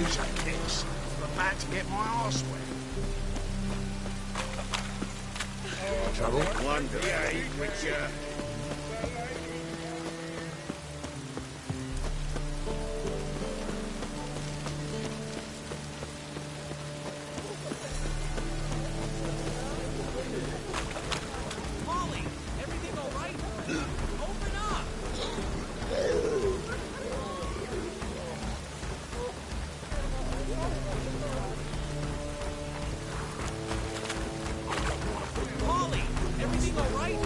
use her kicks. I'm about to get my arse wet. Trouble? One day, wicher. Molly, everything all right? Open up! Molly, everything all right?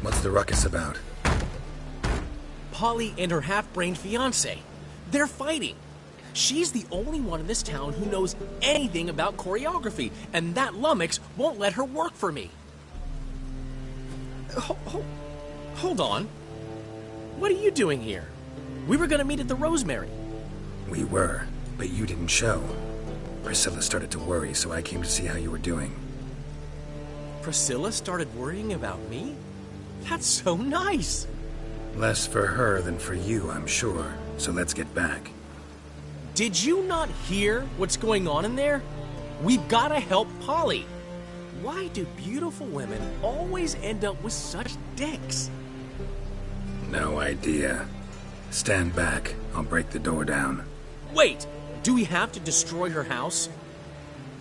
What's the ruckus about? Polly and her half-brained fiancé. They're fighting. She's the only one in this town who knows anything about choreography, and that lummox won't let her work for me. Hold on. What are you doing here? We were gonna meet at the Rosemary. We were, but you didn't show. Priscilla started to worry, so I came to see how you were doing. Priscilla started worrying about me? That's so nice. Less for her than for you, I'm sure. So let's get back. Did you not hear what's going on in there? We've gotta help Polly. Why do beautiful women always end up with such dicks? No idea. Stand back. I'll break the door down. Wait, do we have to destroy her house?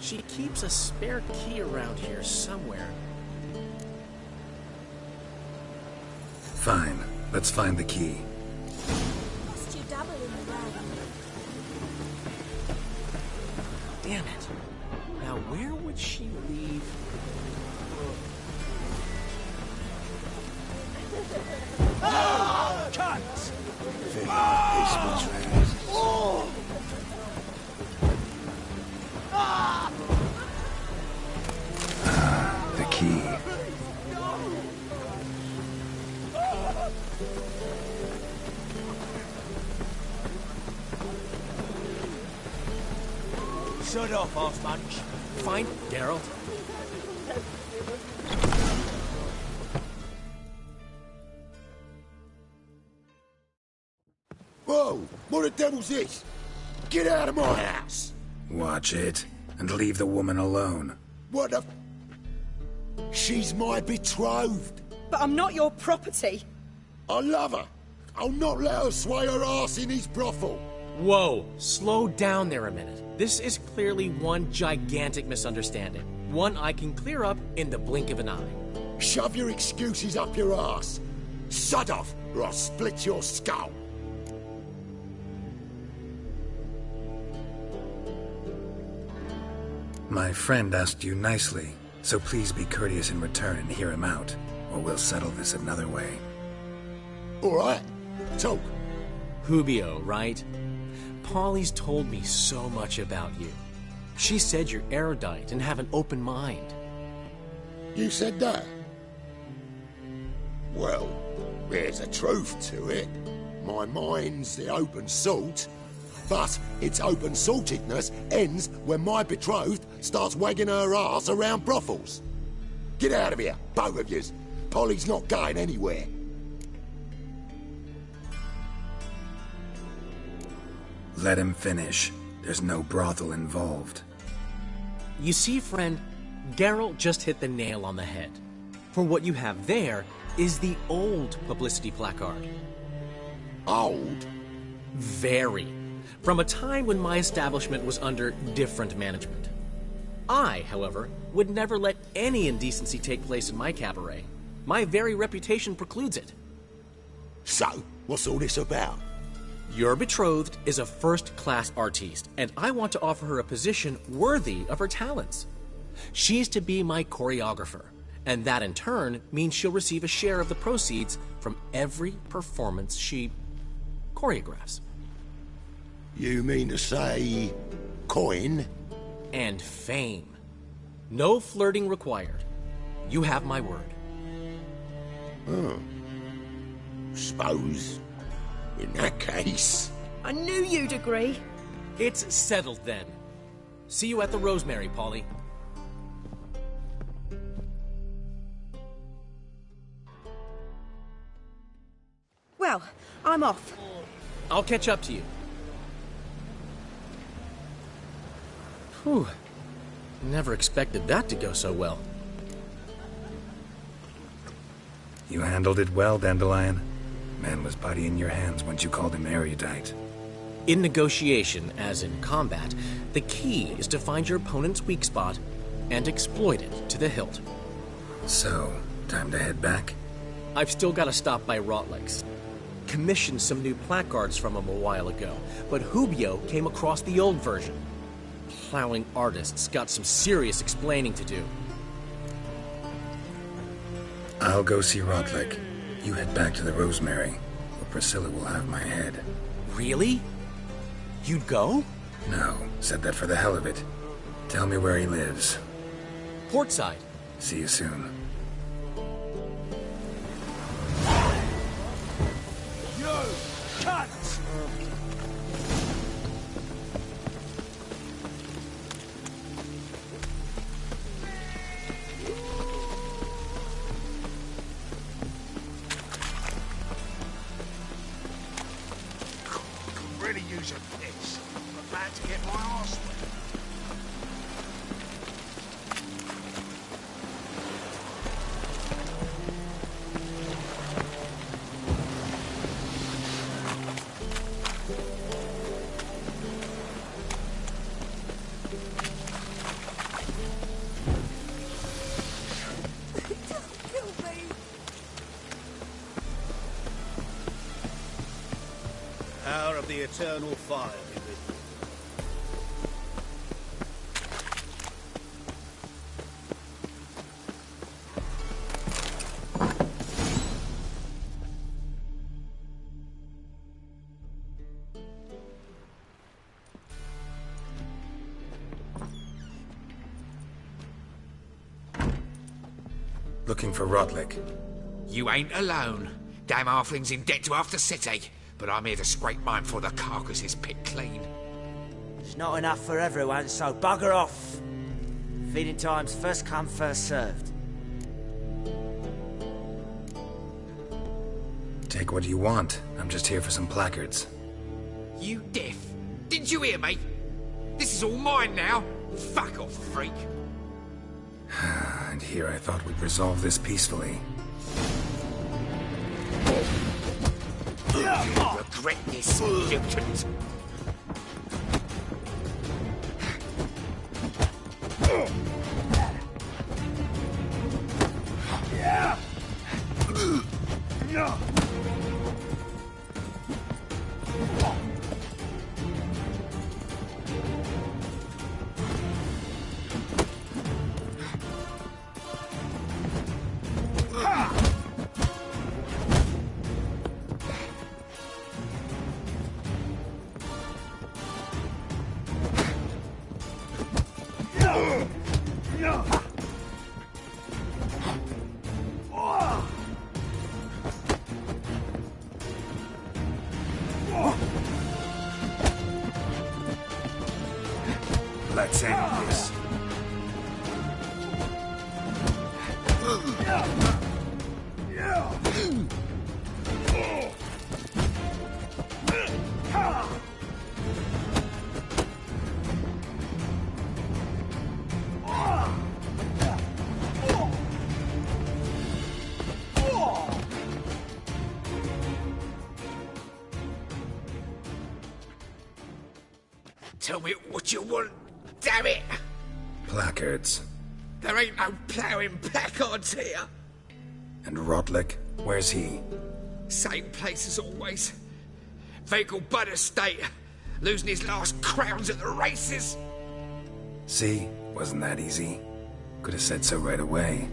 She keeps a spare key around here somewhere. Fine. Let's find the key. Cost you double in the way. Damn it. Now where would she leave? Cut! The key. Shut off, off munch. Fine, Geralt. Whoa! What the devil's this? Get out of my house! Watch it, and leave the woman alone. What the... She's my betrothed. But I'm not your property. I love her. I'll not let her sway her ass in his brothel. Whoa, slow down there a minute. This is clearly one gigantic misunderstanding. One I can clear up in the blink of an eye. Shove your excuses up your ass. Shut off, or I'll split your skull. My friend asked you nicely, so please be courteous in return and hear him out, or we'll settle this another way. All right, talk. Hubio, right? Polly's told me so much about you. She said you're erudite and have an open mind. You said that? Well, there's a truth to it. My mind's the open salt, but its open saltedness ends when my betrothed starts wagging her ass around brothels. Get out of here, both of yous. Polly's not going anywhere. Let him finish. There's no brothel involved. You see, friend, Geralt just hit the nail on the head. For what you have there is the old publicity placard. Old? Very. From a time when my establishment was under different management. I, however, would never let any indecency take place in my cabaret. My very reputation precludes it. So, what's all this about? Your betrothed is a first-class artiste, and I want to offer her a position worthy of her talents. She's to be my choreographer, and that in turn means she'll receive a share of the proceeds from every performance she choreographs. You mean to say... coin? And fame. No flirting required. You have my word. Suppose... in that case... I knew you'd agree. It's settled then. See you at the Rosemary, Polly. Well, I'm off. I'll catch up to you. Whew. Never expected that to go so well. You handled it well, Dandelion. Man was body in your hands once you called him erudite. In negotiation, as in combat, the key is to find your opponent's weak spot and exploit it to the hilt. So, time to head back? I've still got to stop by Rotlick's. Commissioned some new placards from him a while ago, but Hubio came across the old version. Plowing artists got some serious explaining to do. I'll go see Rotlick. You head back to the Rosemary, or Priscilla will have my head. Really? You'd go? No, said that for the hell of it. Tell me where he lives. Portside. See you soon. You! Cut! Really use a piss. I'm about to get my arse wet. Power of the eternal fire be with you. Looking for Rotlick. You ain't alone. Damn halfling's in debt to half the city, but I'm here to scrape mine before the carcass is picked clean. There's not enough for everyone, so bugger off. Feeding time's first come, first served. Take what you want. I'm just here for some placards. You deaf? Didn't you hear me? This is all mine now. Fuck off, freak. And here I thought we'd resolve this peacefully. You'll regret this, mutant. Let's end this. Tell me what you want, damn it! Placards. There ain't no ploughing placards here. And Rotlick, where's he? Same place as always. Vehicle Bud Estate, losing his last crowns at the races. See? Wasn't that easy? Could have said so right away.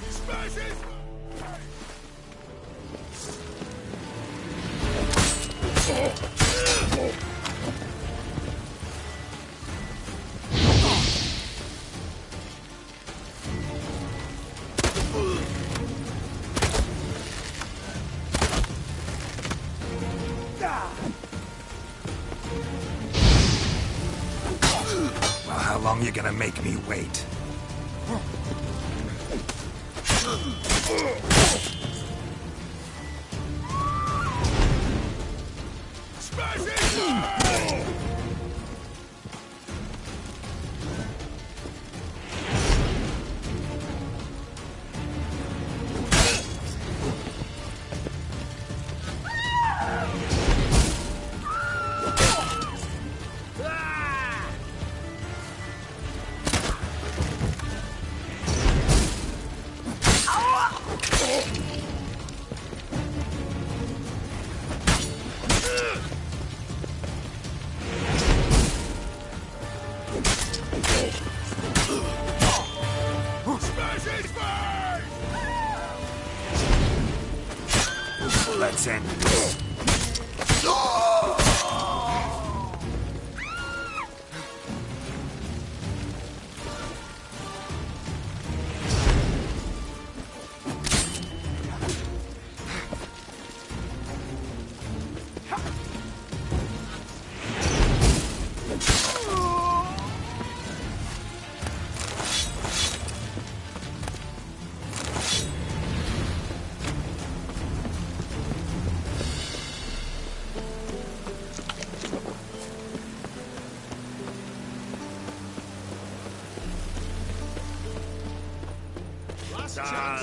Smashes! long you gonna make me wait? Let's end this.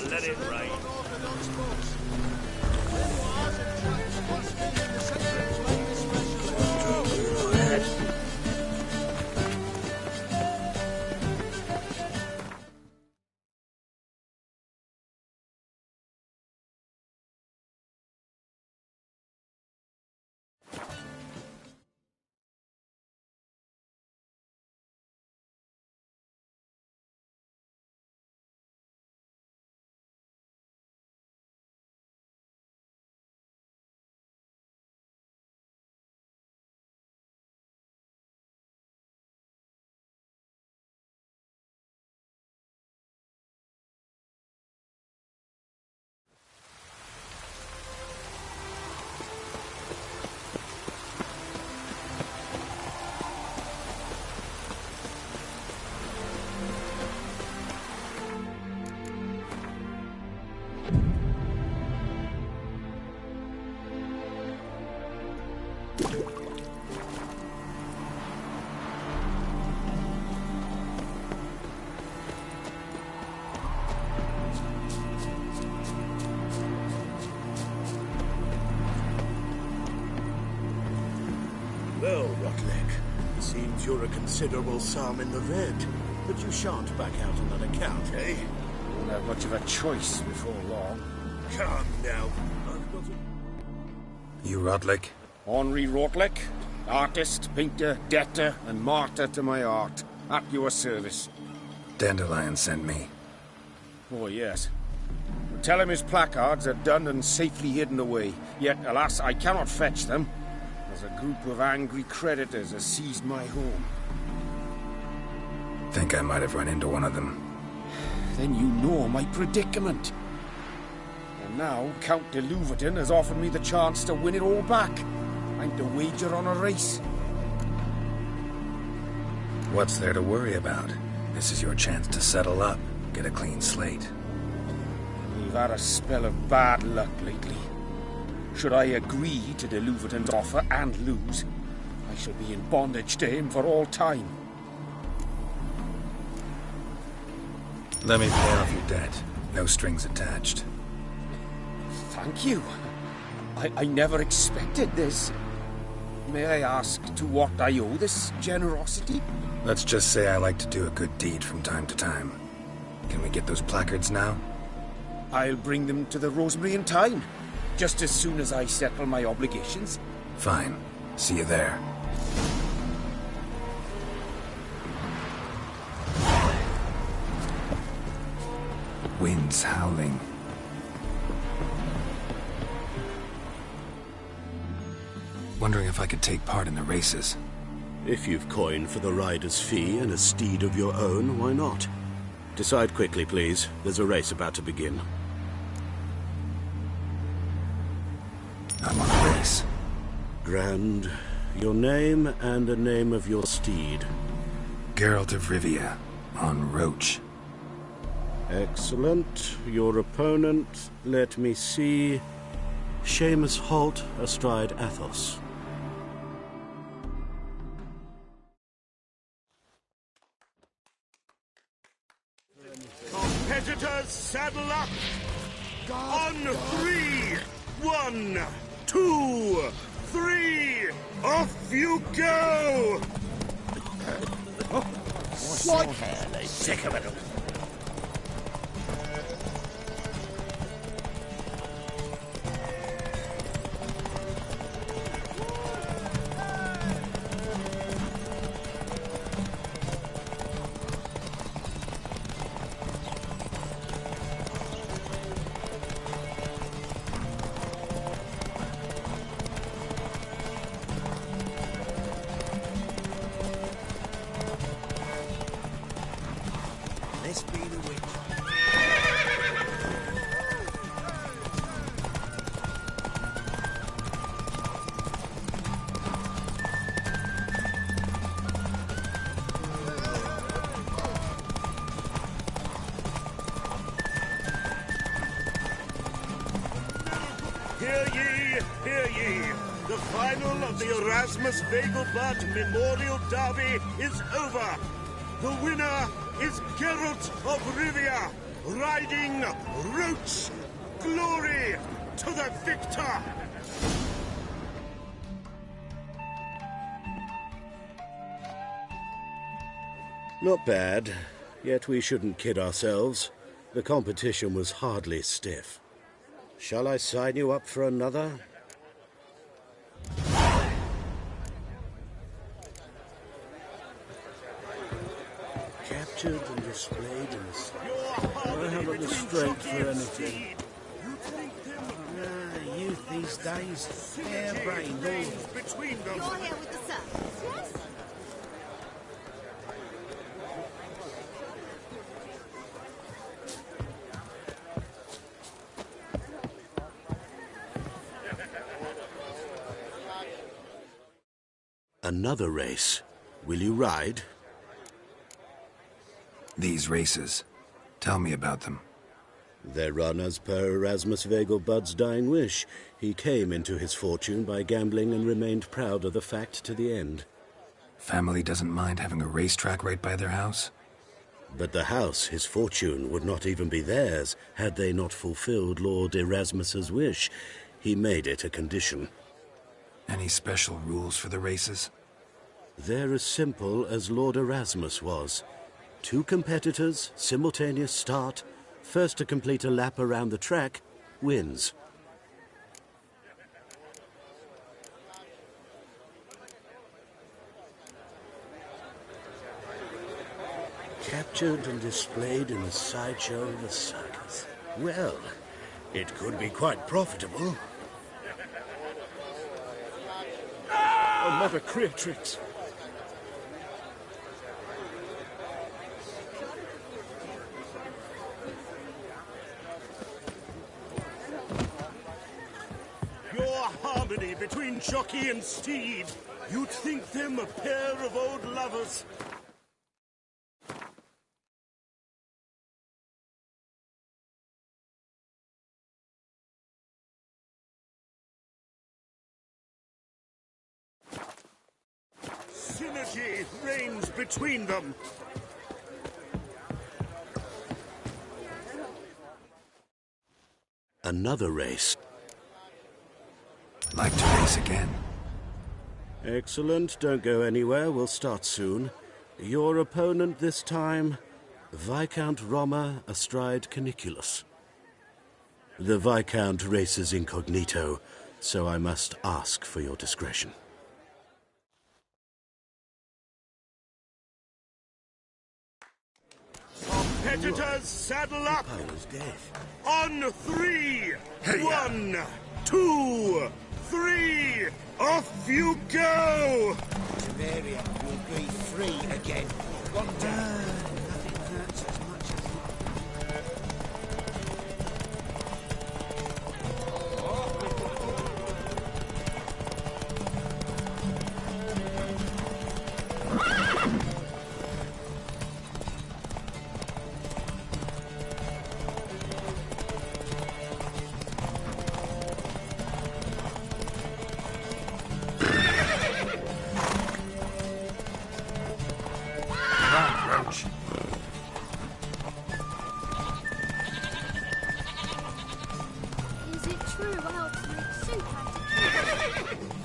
Let it rain. Well, Rotlick, seems you're a considerable sum in the red, but you shan't back out on that account, eh? Won't have much of a choice before long. Come now. I've got a... You Rotlick? Henri Rotlick, artist, painter, debtor, and martyr to my art. At your service. Dandelion sent me. Oh, yes. Tell him his placards are done and safely hidden away. Yet, alas, I cannot fetch them, as a group of angry creditors has seized my home. Think I might have run into one of them. Then you know my predicament. And now, Count de Louverton has offered me the chance to win it all back. I'm to wager on a race. What's there to worry about? This is your chance to settle up, get a clean slate. We've had a spell of bad luck lately. Should I agree to de Louverton's offer and lose, I shall be in bondage to him for all time. Let me pay off your debt. No strings attached. Thank you. I never expected this. May I ask to what I owe this generosity? Let's just say I like to do a good deed from time to time. Can we get those placards now? I'll bring them to the Rosemary in time, just as soon as I settle my obligations. Fine. See you there. Wind's howling. Wondering if I could take part in the races. If you've coin for the rider's fee and a steed of your own, why not? Decide quickly, please. There's a race about to begin. I'm on a race. Grand. Your name and the name of your steed. Geralt of Rivia, on Roach. Excellent. Your opponent, let me see. Seamus Holt astride Athos. Competitors, saddle up! On 3! 1, 2, 3! Off you go! What? Sick of it all. Let's be the witch. Hear ye, hear ye! The final of the Erasmus Vegelbud Memorial Derby is over! The winner is Geralt of Rivia, riding Roach! Glory to the victor! Not bad, yet we shouldn't kid ourselves. The competition was hardly stiff. Shall I sign you up for another? Captured and displayed in the... I haven't the strength for anything. Youth these days, hair-brained all. Between them. You're here with the servants, yes? Another race. Will you ride? These races. Tell me about them. They're run as per Erasmus Vegelbud's dying wish. He came into his fortune by gambling and remained proud of the fact to the end. Family doesn't mind having a racetrack right by their house? But the house, his fortune, would not even be theirs had they not fulfilled Lord Erasmus's wish. He made it a condition. Any special rules for the races? They're as simple as Lord Erasmus was. 2 competitors, simultaneous start. First to complete a lap around the track wins. Captured and displayed in the sideshow of the circus. Well, it could be quite profitable. Oh, Mother Creatrix! Your harmony between jockey and steed. You'd think them a pair of old lovers. Synergy reigns between them. Another race. Like to race again? Excellent. Don't go anywhere. We'll start soon. Your opponent this time, Viscount Roma astride Caniculus. The Viscount races incognito, so I must ask for your discretion. Competitors, saddle up! I was dead. On 3! 1, 2, 3! Off you go! Bavaria will be free again. One day. Nothing hurts as much as... true elves make soup out of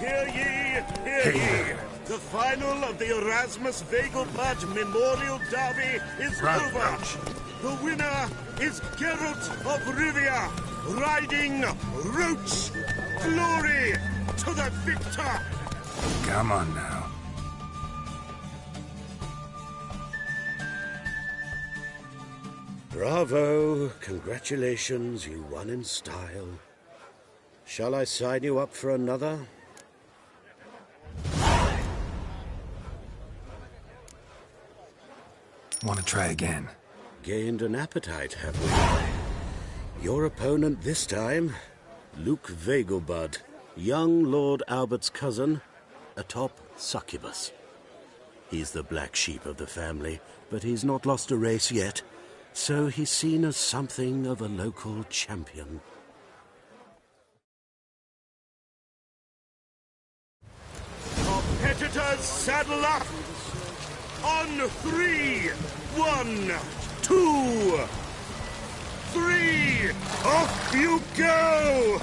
Hear ye, hear ye. The final of the Erasmus Vegelbud Memorial Derby is over. The winner is Geralt of Rivia, riding Roach. Glory to the victor! Come on now. Bravo! Congratulations, you won in style. Shall I sign you up for another? Want to try again? Gained an appetite, have we? Your opponent this time, Luke Vegelbud, young Lord Albert's cousin, atop succubus. He's the black sheep of the family, but he's not lost a race yet, so he's seen as something of a local champion. Competitors, saddle up! On 3, 1, 2, 3, off you go!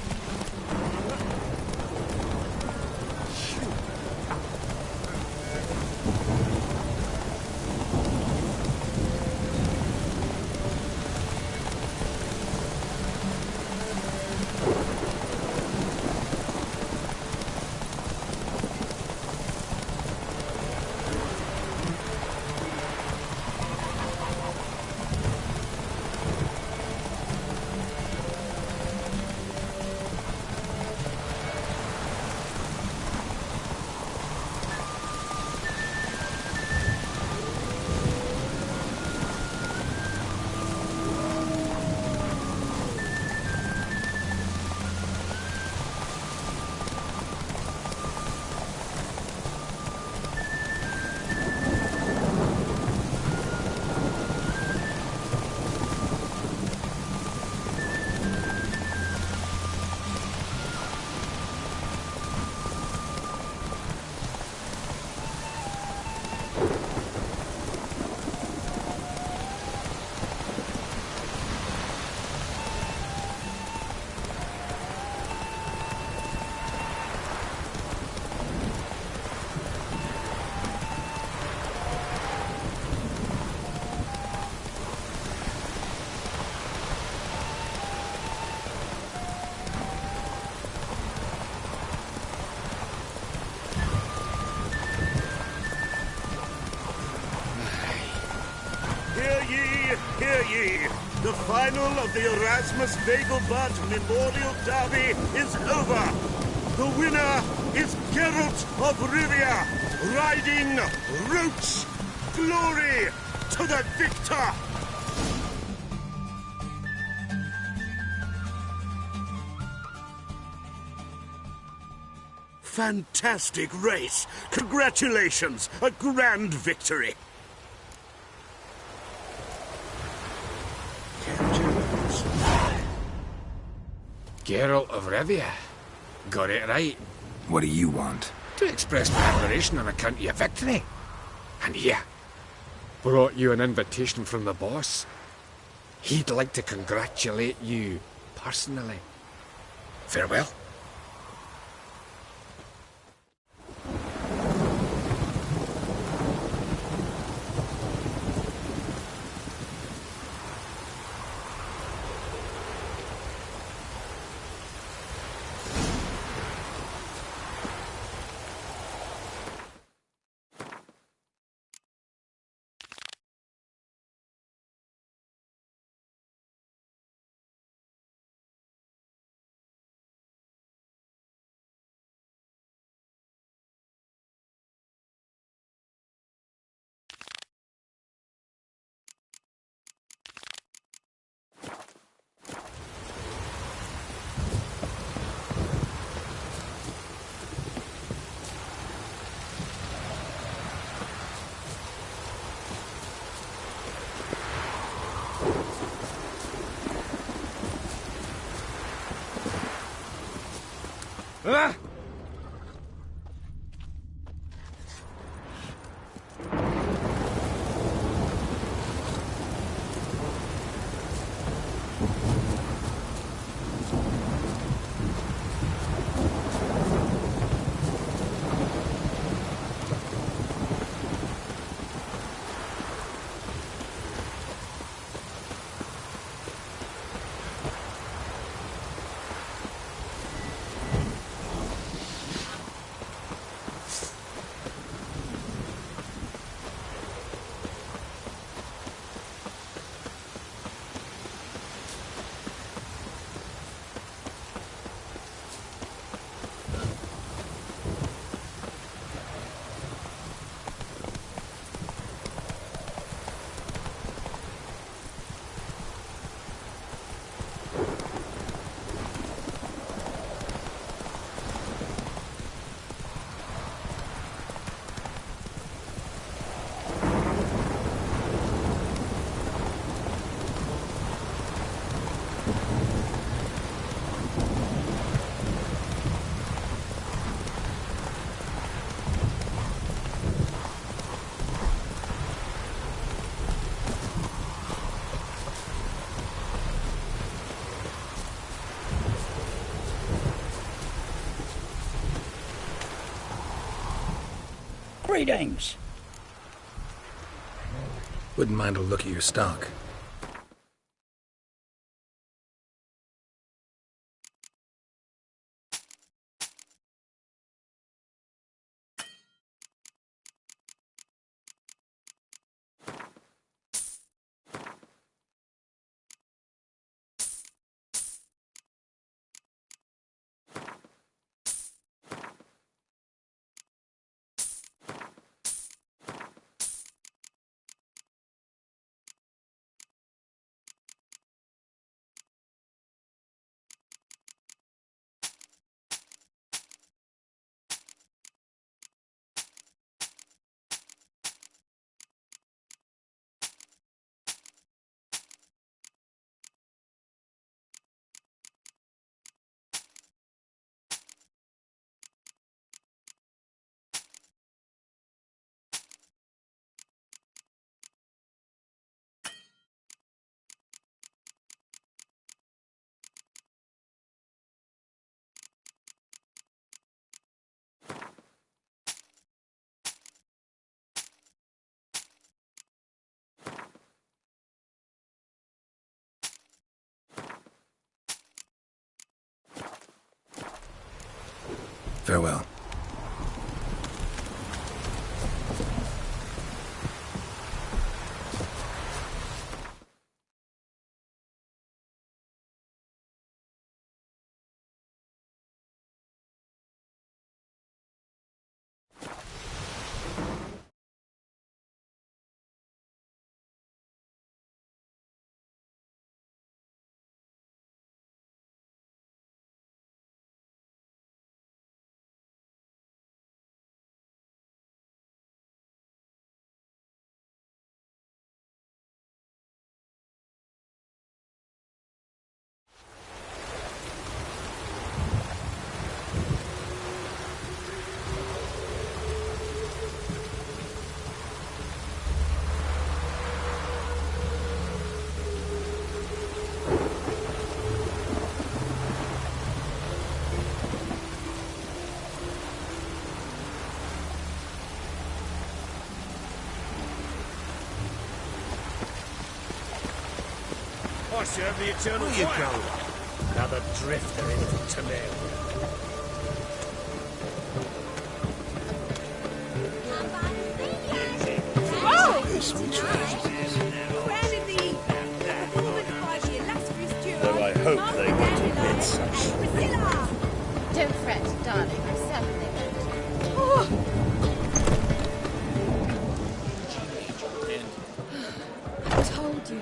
Hear ye! The final of the Erasmus Vegelbud Memorial Derby is over. The winner is Geralt of Rivia, riding Roach. Glory to the victor! Fantastic race! Congratulations! A grand victory! Geralt of Rivia. Got it right. What do you want? To express my admiration on account of your victory. And here, brought you an invitation from the boss. He'd like to congratulate you personally. Farewell. Ah! Greetings. Wouldn't mind a look at your stock. Farewell. I serve the eternal Where you fire. going? Another drifter into Tamil. Oh! This we try. Crowned the performance by the illustrious duo. Though I hope they won't admit such. Priscilla! Don't fret, darling. I certainly won't. Oh, I told you.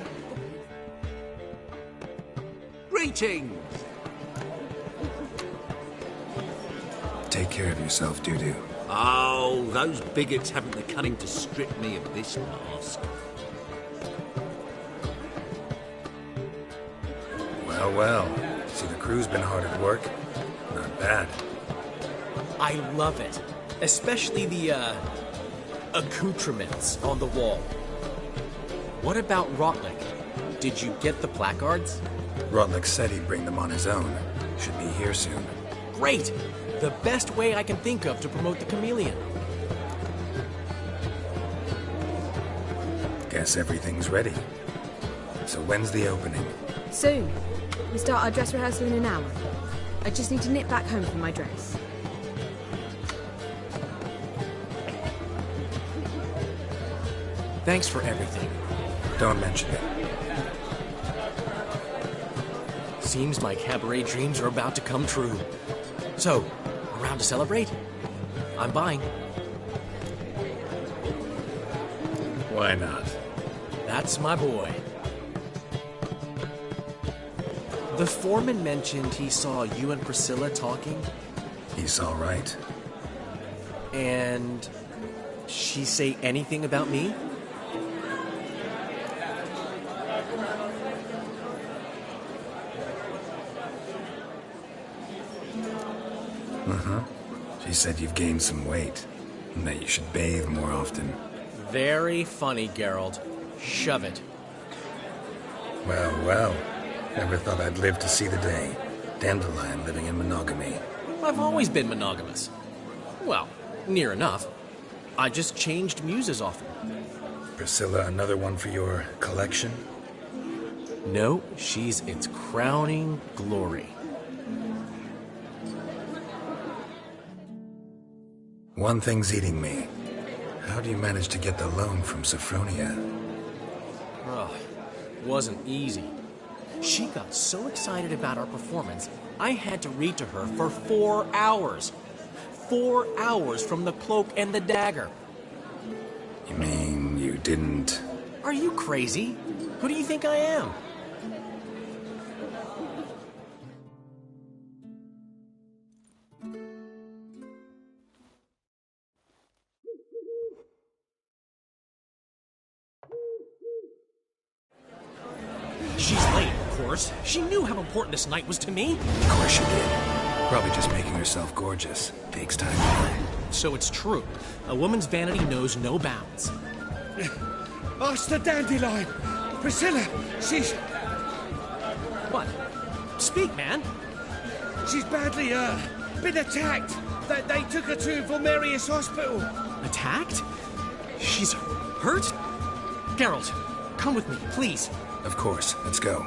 Greetings! Take care of yourself, Doo-Doo. Oh, those bigots haven't the cunning to strip me of this mask. Well, well. See, the crew's been hard at work. Not bad. I love it. Especially the, accoutrements on the wall. What about Rotlick? Did you get the placards? Rotlick said he'd bring them on his own. Should be here soon. Great! The best way I can think of to promote the chameleon. Guess everything's ready. So when's the opening? Soon. We start our dress rehearsal in an hour. I just need to nip back home for my dress. Thanks for everything. Don't mention it. Seems my cabaret dreams are about to come true. So, around to celebrate? I'm buying. Why not? That's my boy. The foreman mentioned he saw you and Priscilla talking. He's all right. And she say anything about me? She said you've gained some weight, and that you should bathe more often. Very funny, Geralt. Shove it. Well, well. Never thought I'd live to see the day. Dandelion living in monogamy. I've always been monogamous. Well, near enough. I just changed muses often. Priscilla, another one for your collection? No, she's its crowning glory. One thing's eating me. How do you manage to get the loan from Sophronia? Oh, wasn't easy. She got so excited about our performance, I had to read to her for 4 hours. 4 hours from the cloak and the dagger. You mean you didn't... Are you crazy? Who do you think I am? She's late, of course. She knew how important this night was to me. Of course she did. Probably just making herself gorgeous. Takes time to learn. So it's true. A woman's vanity knows no bounds. Ask the dandelion. Priscilla, she's... What? Speak, man. She's badly, been attacked. They took her to Vulmerius Hospital. Attacked? She's hurt? Geralt, come with me, please. Of course. Let's go.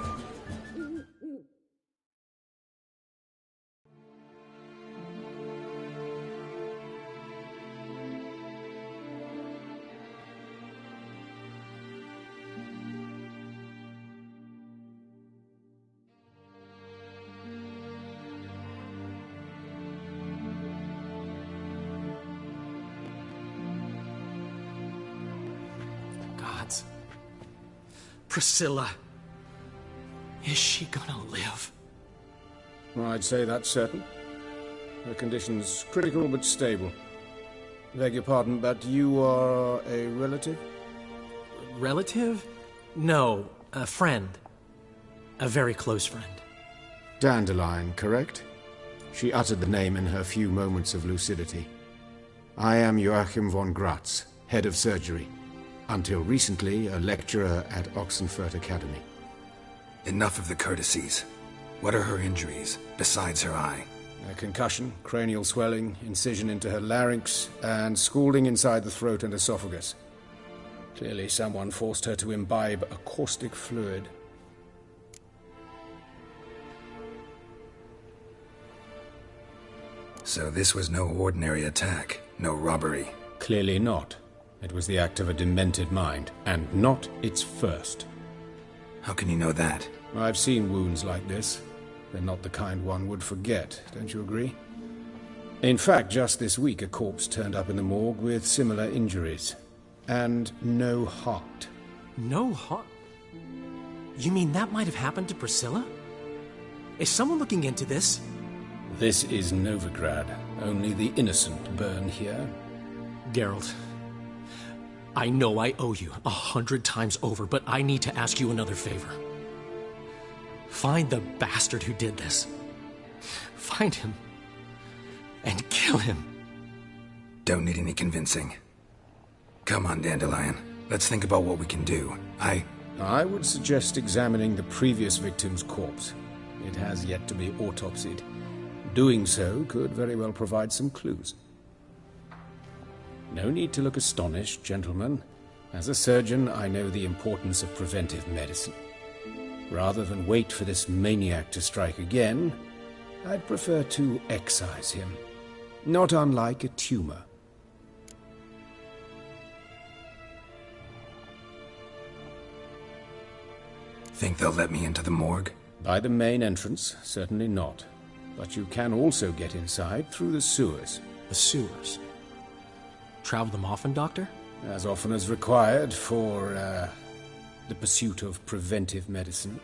Gods. Priscilla. Is she gonna live? I'd say that's certain. Her condition's critical but stable. Beg your pardon, but you are a relative? Relative? No, a friend. A very close friend. Dandelion, correct? She uttered the name in her few moments of lucidity. I am Joachim von Gratz, head of surgery. Until recently, a lecturer at Oxenfurt Academy. Enough of the courtesies. What are her injuries, besides her eye? A concussion, cranial swelling, incision into her larynx, and scalding inside the throat and esophagus. Clearly someone forced her to imbibe a caustic fluid. So this was no ordinary attack, no robbery. Clearly not. It was the act of a demented mind, and not its first. How can you know that? I've seen wounds like this. They're not the kind one would forget, don't you agree? In fact, just this week a corpse turned up in the morgue with similar injuries. And no heart. No heart? You mean that might have happened to Priscilla? Is someone looking into this? This is Novigrad. Only the innocent burn here. Geralt, I know I owe you 100 times over, but I need to ask you another favor. Find the bastard who did this. Find him. and kill him. Don't need any convincing. Come on, Dandelion. Let's think about what we can do. I would suggest examining the previous victim's corpse. It has yet to be autopsied. Doing so could very well provide some clues. No need to look astonished, gentlemen. As a surgeon, I know the importance of preventive medicine. Rather than wait for this maniac to strike again, I'd prefer to excise him. Not unlike a tumor. Think they'll let me into the morgue? By the main entrance, certainly not. But you can also get inside through the sewers. The sewers? Travel them often, Doctor? As often as required for, the pursuit of preventive medicine.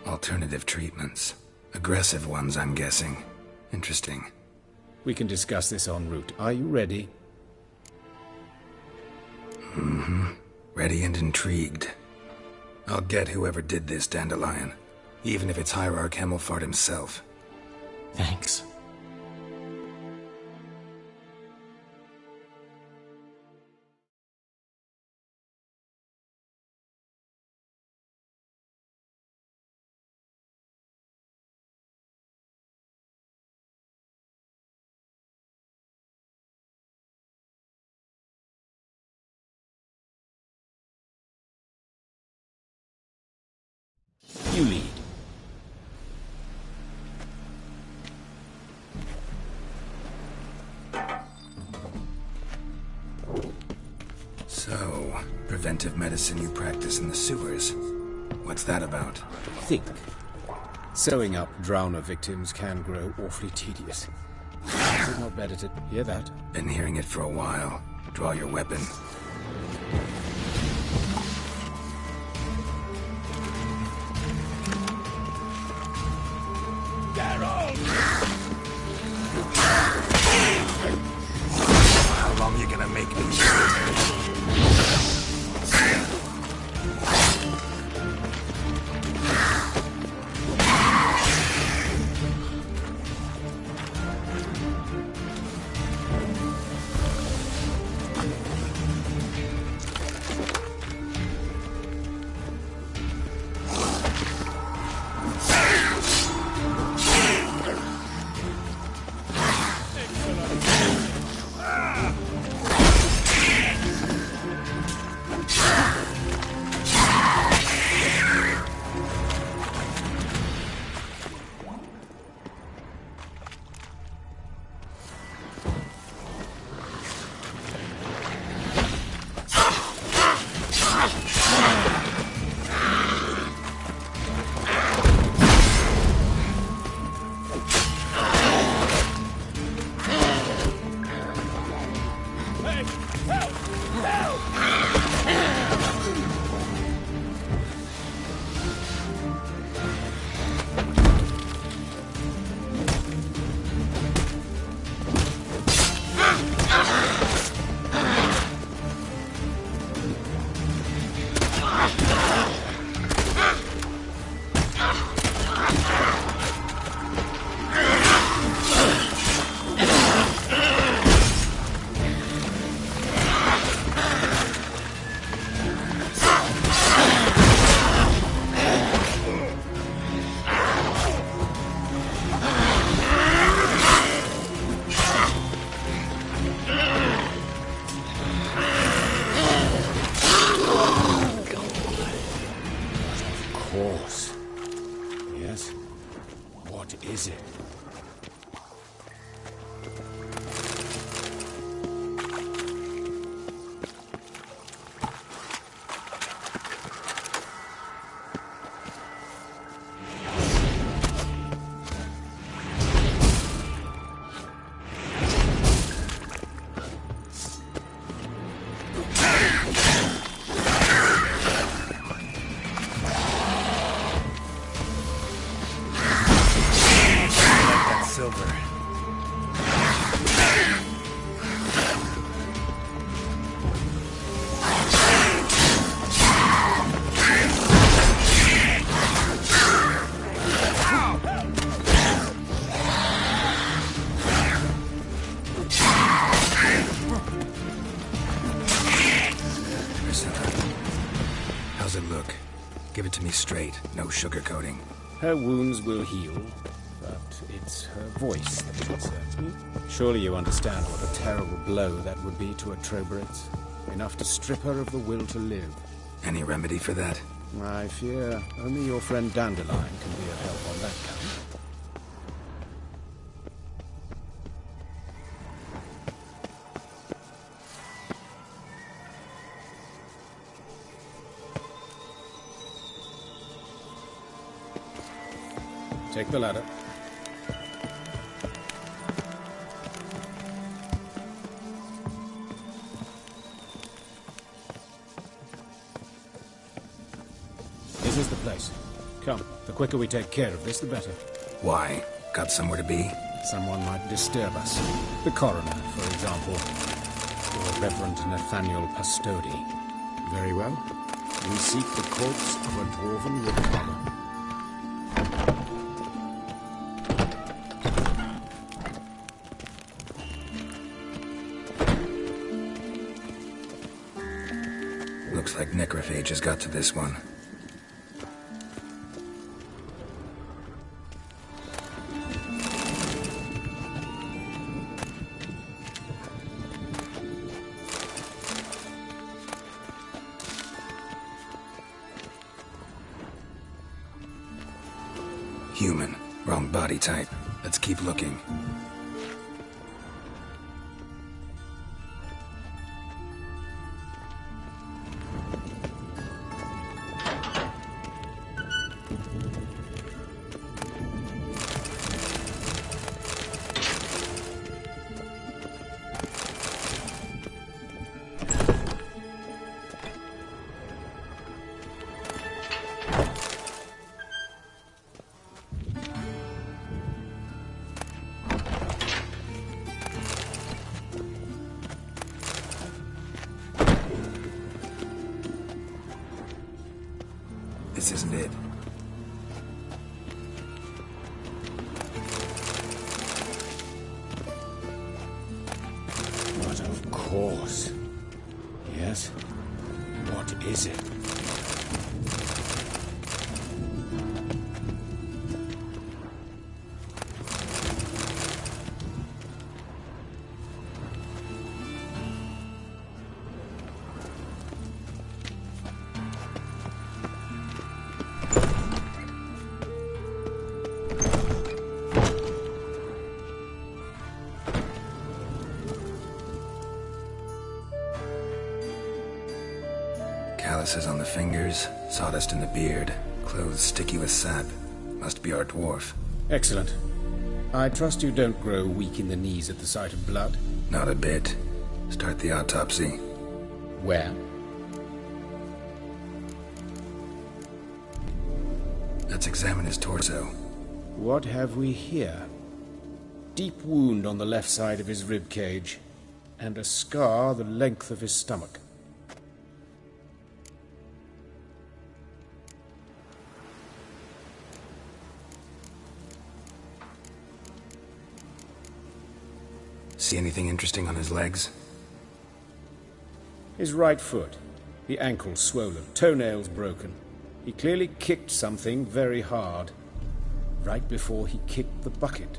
Alternative treatments. Aggressive ones, I'm guessing. Interesting. We can discuss this en route. Are you ready? Mm-hmm. Ready and intrigued. I'll get whoever did this, Dandelion. Even if it's Hierarch Hemmelfart himself. Thanks. You lead. So, preventive medicine you practice in the sewers. What's that about? Think. Sewing up drowner victims can grow awfully tedious. Is it not better to hear that? Been hearing it for a while. Draw your weapon. How long you gonna make me shoot? is it? straight, no sugarcoating. Her wounds will heal, but it's her voice that concerns me. Surely you understand what a terrible blow that would be to a Trobritz. Enough to strip her of the will to live. Any remedy for that? I fear only your friend Dandelion can be of help on that count. Take the ladder. This is the place. Come, the quicker we take care of this, the better. Why? Got somewhere to be? Someone might disturb us. The coroner, for example. Or Reverend Nathaniel Pastodi. Very well. We seek the corpse of a dwarven river robber. Looks like necrophage has got to this one. Human. Wrong body type. Let's keep looking. This isn't it. But of course. Yes? What is it? Calluses on the fingers, sawdust in the beard, clothes sticky with sap. Must be our dwarf. Excellent. I trust you don't grow weak in the knees at the sight of blood? Not a bit. Start the autopsy. Where? Let's examine his torso. What have we here? Deep wound on the left side of his rib cage, and a scar the length of his stomach. See anything interesting on his legs? His right foot. The ankle swollen, toenails broken. He clearly kicked something very hard. Right before he kicked the bucket.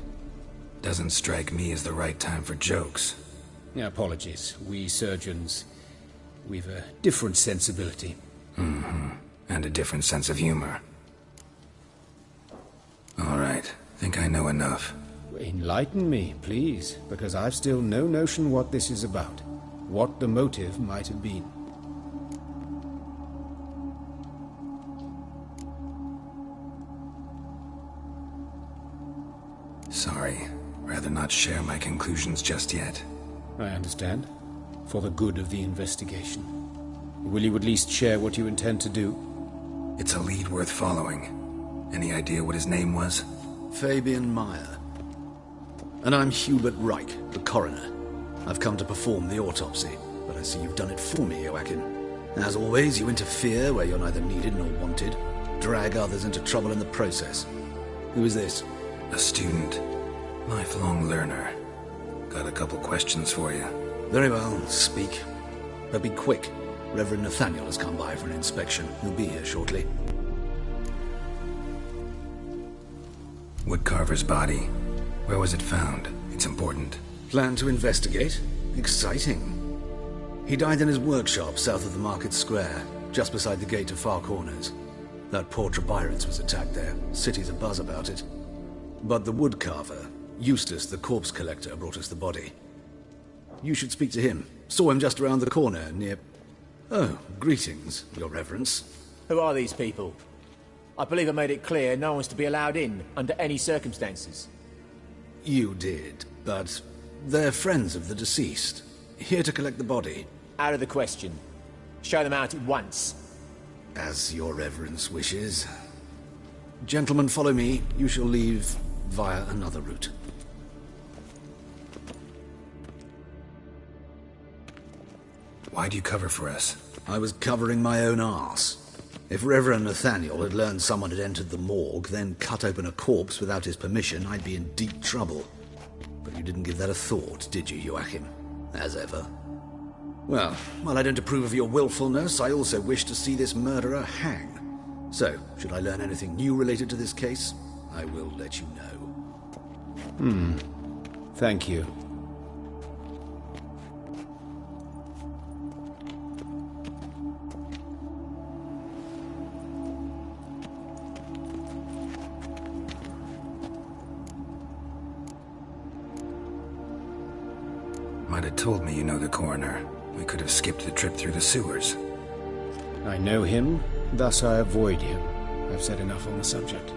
Doesn't strike me as the right time for jokes. Apologies. We surgeons, we've a different sensibility. Mm-hmm. And a different sense of humor. All right. Think I know enough. Enlighten me, please, because I've still no notion what this is about. What the motive might have been. Sorry. Rather not share my conclusions just yet. I understand. For the good of the investigation. Will you at least share what you intend to do? It's a lead worth following. Any idea what his name was? Fabian Meyer. And I'm Hubert Reich, the coroner. I've come to perform the autopsy, but I see you've done it for me, Joachim. As always, you interfere where you're neither needed nor wanted. Drag others into trouble in the process. Who is this? A student. Lifelong learner. Got a couple questions for you. Very well, speak. But be quick. Reverend Nathaniel has come by for an inspection. He'll be here shortly. Woodcarver's body. Where was it found? It's important. Plan to investigate? Exciting. He died in his workshop south of the market square, just beside the gate to Far Corners. That poor Trebirates was attacked there. City's abuzz about it. But the woodcarver, Eustace the corpse collector, brought us the body. You should speak to him. Saw him just around the corner near... Oh, greetings, Your Reverence. Who are these people? I believe I made it clear no one's to be allowed in, under any circumstances. You did, but they're friends of the deceased. Here to collect the body. Out of the question. Show them out at once. As Your Reverence wishes. Gentlemen, follow me. You shall leave via another route. Why'd you cover for us? I was covering my own arse. If Reverend Nathaniel had learned someone had entered the morgue, then cut open a corpse without his permission, I'd be in deep trouble. But you didn't give that a thought, did you, Joachim? As ever. Well, while I don't approve of your willfulness, I also wish to see this murderer hang. So, should I learn anything new related to this case, I will let you know. Thank you. Might have told me you know the coroner. We could have skipped the trip through the sewers. I know him, thus I avoid him. I've said enough on the subject.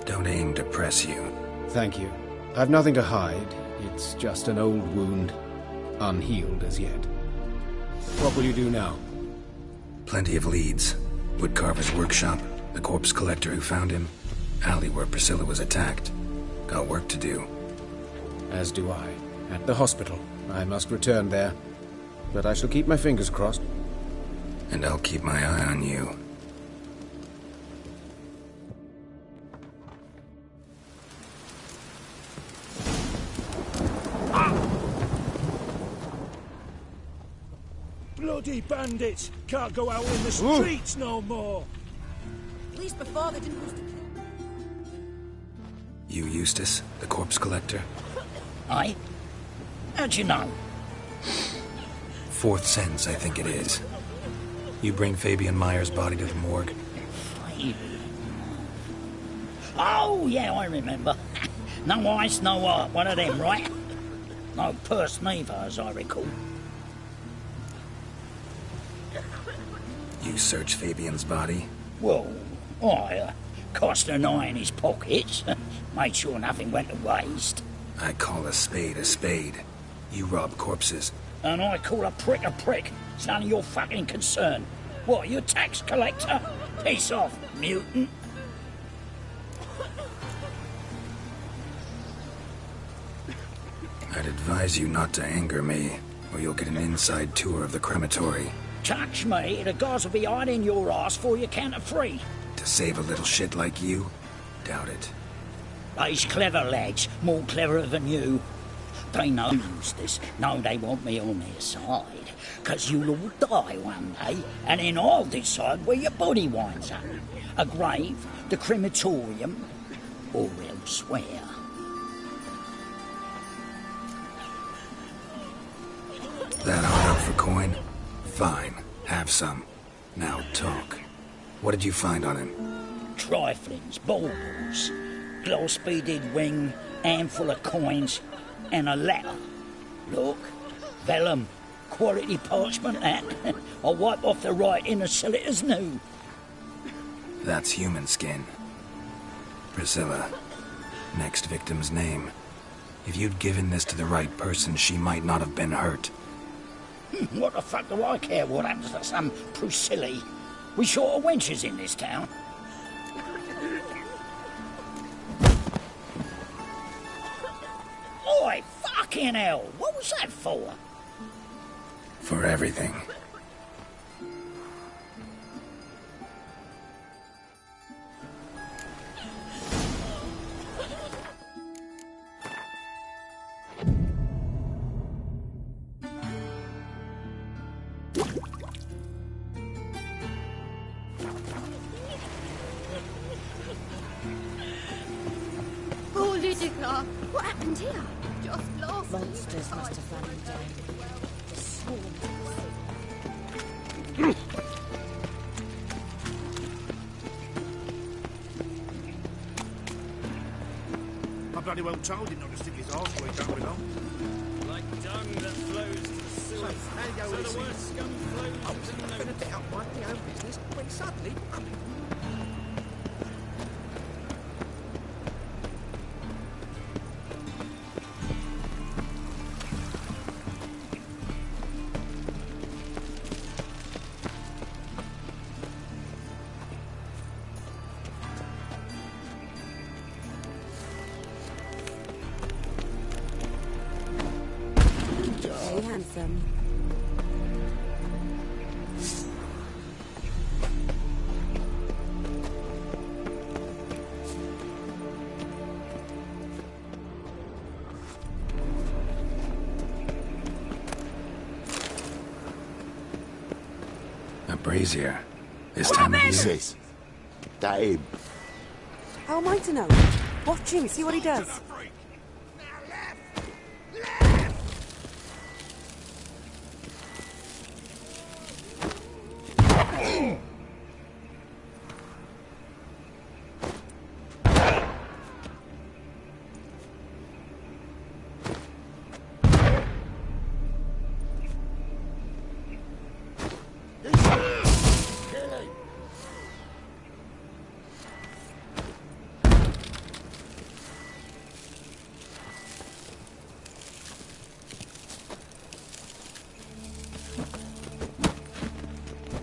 Don't aim to press you. Thank you. I've nothing to hide. It's just an old wound, unhealed as yet. What will you do now? Plenty of leads. Woodcarver's workshop, the corpse collector who found him, alley where Priscilla was attacked. Got work to do. As do I. At the hospital. I must return there. But I shall keep my fingers crossed. And I'll keep my eye on you. Bloody bandits! Can't go out in the streets no more! At least before they didn't used to kill. You Eustace, the corpse collector? Aye? How'd you know? Fourth sense, I think it is. You bring Fabian Meyer's body to the morgue? Oh, yeah, I remember. No eyes, no art, one of them, right? No purse neither, as I recall. You searched Fabian's body? Well, I cast an eye in his pockets, made sure nothing went to waste. I call a spade a spade. You rob corpses. And I call a prick a prick. It's none of your fucking concern. What, you a tax collector? Piss off, mutant. I'd advise you not to anger me, or you'll get an inside tour of the crematory. Touch me, the guards will be hiding your ass for you count of free. To save a little shit like you? Doubt it. These clever lads, more cleverer than you. They know this. No, they want me on their side. 'Cause you'll all die one day, and then I'll decide where your body winds up. A grave, the crematorium, or elsewhere. That hard up for coin? Fine, have some. Now talk. What did you find on him? Triflings, baubles, glass-beaded ring, handful of coins, and a letter. Look, vellum, quality parchment that. I'll wipe off the writing and sell it as new. That's human skin. Priscilla. Next victim's name. If you'd given this to the right person, she might not have been hurt. What the fuck do I care what happens to some Priscilla? We short of wenches in this town. Oi, fucking hell! What was that for? For everything. Utica, what happened here? Just lost. Monsters must have run him down. The swarm. I bloody well told him not to stick his arse where he don't belong. Like dung that flows to the sewers. So the worst scum flows to the I'm going to doubt my own business when suddenly... Hey, handsome. A brazier. This time of year. Sis, that him. How am I to know? Watch him, see what he does.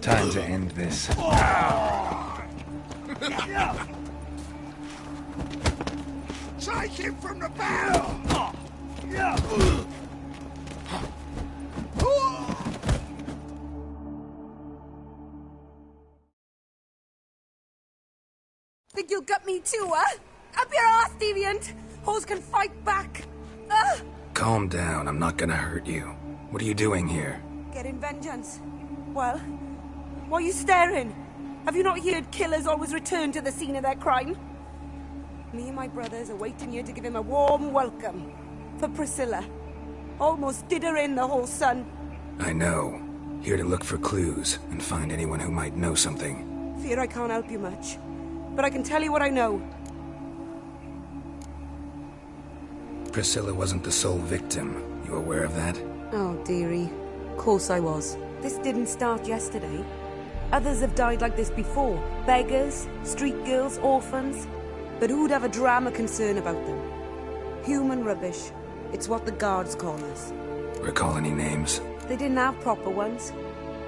Time to end this. Take him from the barrel! Think you'll gut me too, huh? Up your ass, deviant! Hoes can fight back! Calm down, I'm not gonna hurt you. What are you doing here? Getting vengeance. Well, why are you staring? Have you not heard killers always return to the scene of their crime? Me and my brothers are waiting here to give him a warm welcome. For Priscilla. Almost did her in, the whole son. I know. Here to look for clues and find anyone who might know something. Fear I can't help you much. But I can tell you what I know. Priscilla wasn't the sole victim. You aware of that? Oh, dearie. Of course I was. This didn't start yesterday. Others have died like this before. Beggars, street girls, orphans. But who'd have a drama concern about them? Human rubbish. It's what the guards call us. Recall any names? They didn't have proper ones.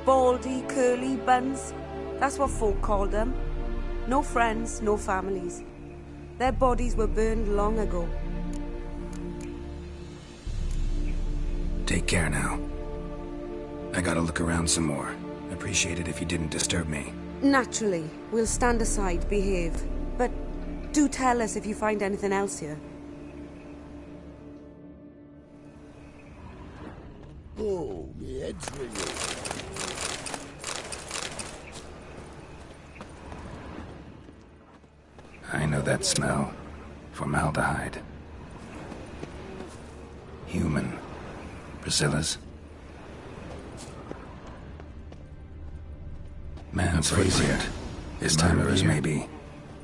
Baldy, curly, buns. That's what folk called them. No friends, no families. Their bodies were burned long ago. Take care now. I gotta look around some more. Appreciate it if you didn't disturb me. Naturally. We'll stand aside, behave. But do tell us if you find anything else here. Oh, my head's ringing. I know that smell. Formaldehyde. Human. Priscilla's. Man's favorite. This time of his maybe.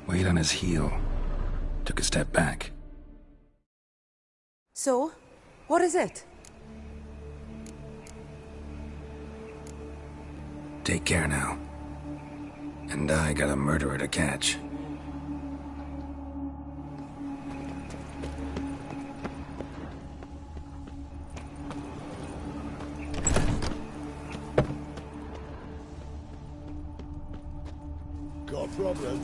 Weighed on his heel. Took a step back. So, what is it? Take care now. And I got a murderer to catch. Got a problem?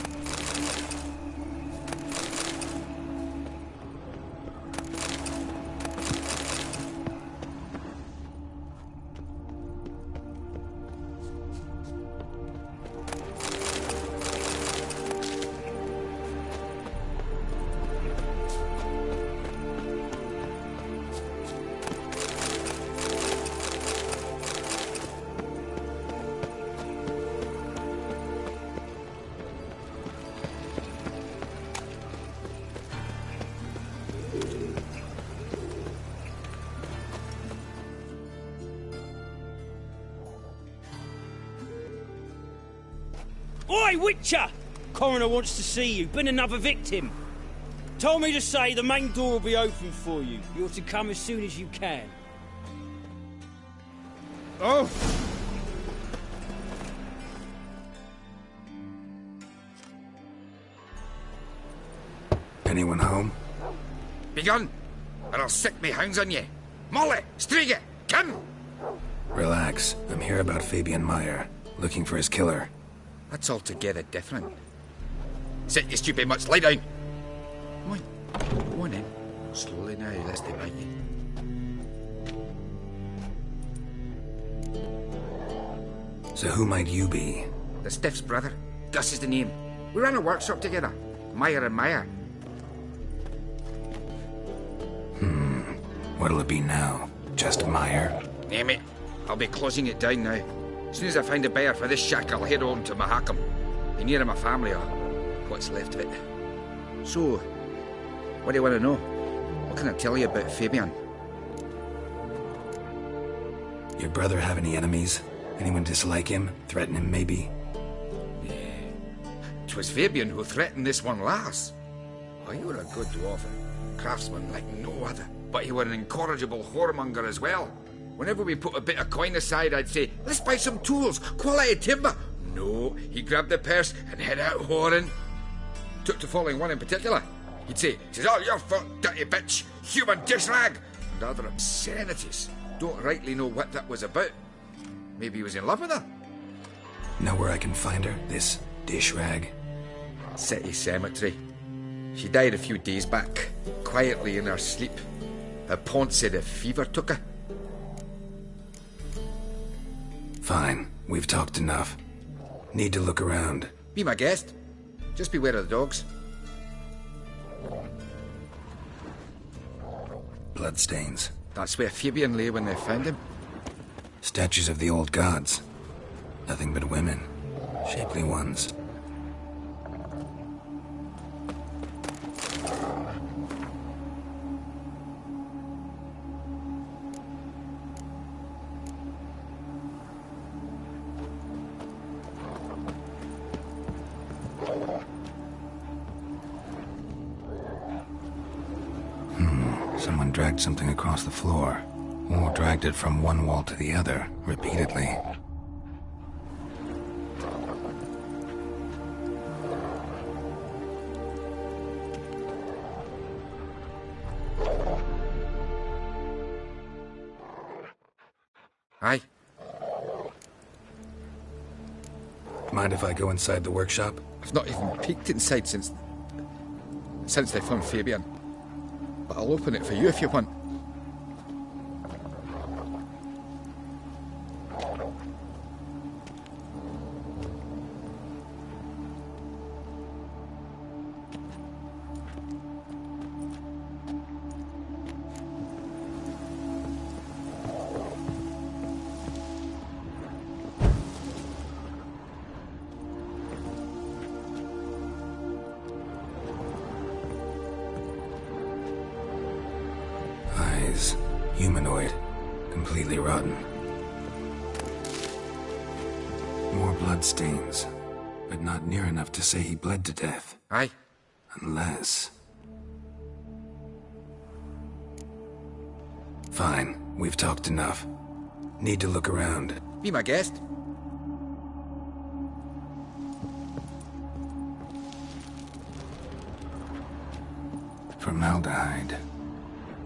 Oi, wicher! Coroner wants to see you. Been another victim. Told me to say the main door will be open for you. You're to come as soon as you can. Oh! Anyone home? Begone, or I'll sick me hounds on ye. Molly, Striga, come! Relax. I'm here about Fabian Meyer, looking for his killer. That's altogether different. Sit, you stupid mutts, lie down. Come on in. Slowly now, lest they bite you. So who might you be? The Stiff's brother. Gus is the name. We ran a workshop together. Meyer and Meyer. What'll it be now? Just Meyer? Name it. I'll be closing it down now. As soon as I find a buyer for this shack, I'll head on to Mahakam. Be near my family, or what's left of it. So, what do you want to know? What can I tell you about Fabian? Your brother have any enemies? Anyone dislike him? Threaten him, maybe? Yeah. 'Twas Fabian who threatened this one last. Oh, you were a good dwarf, a craftsman like no other. But you were an incorrigible whoremonger as well. Whenever we put a bit of coin aside, I'd say, let's buy some tools, quality timber. No, he grabbed the purse and head out whoring. Took to following one in particular. He'd say, "'Tis all your fault, dirty bitch, human dish rag," and other obscenities. Don't rightly know what that was about. Maybe he was in love with her. Know where I can find her, this dish rag? City cemetery. She died a few days back, quietly in her sleep. Her pont said a fever took her. Fine, we've talked enough. Need to look around. Be my guest. Just beware of the dogs. Bloodstains. That's where Fabian lay when they found him. Statues of the old gods. Nothing but women. Shapely ones. Someone dragged something across the floor, or dragged it from one wall to the other, repeatedly. Aye. Mind if I go inside the workshop? I've not even peeked inside since they found Fabian. But I'll open it for you if you want. Humanoid. Completely rotten. More bloodstains. But not near enough to say he bled to death. Aye. Unless... Fine. We've talked enough. Need to look around. Be my guest. Formaldehyde.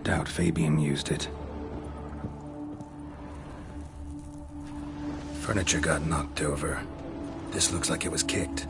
Doubt Fabian used it. Furniture got knocked over. This looks like it was kicked.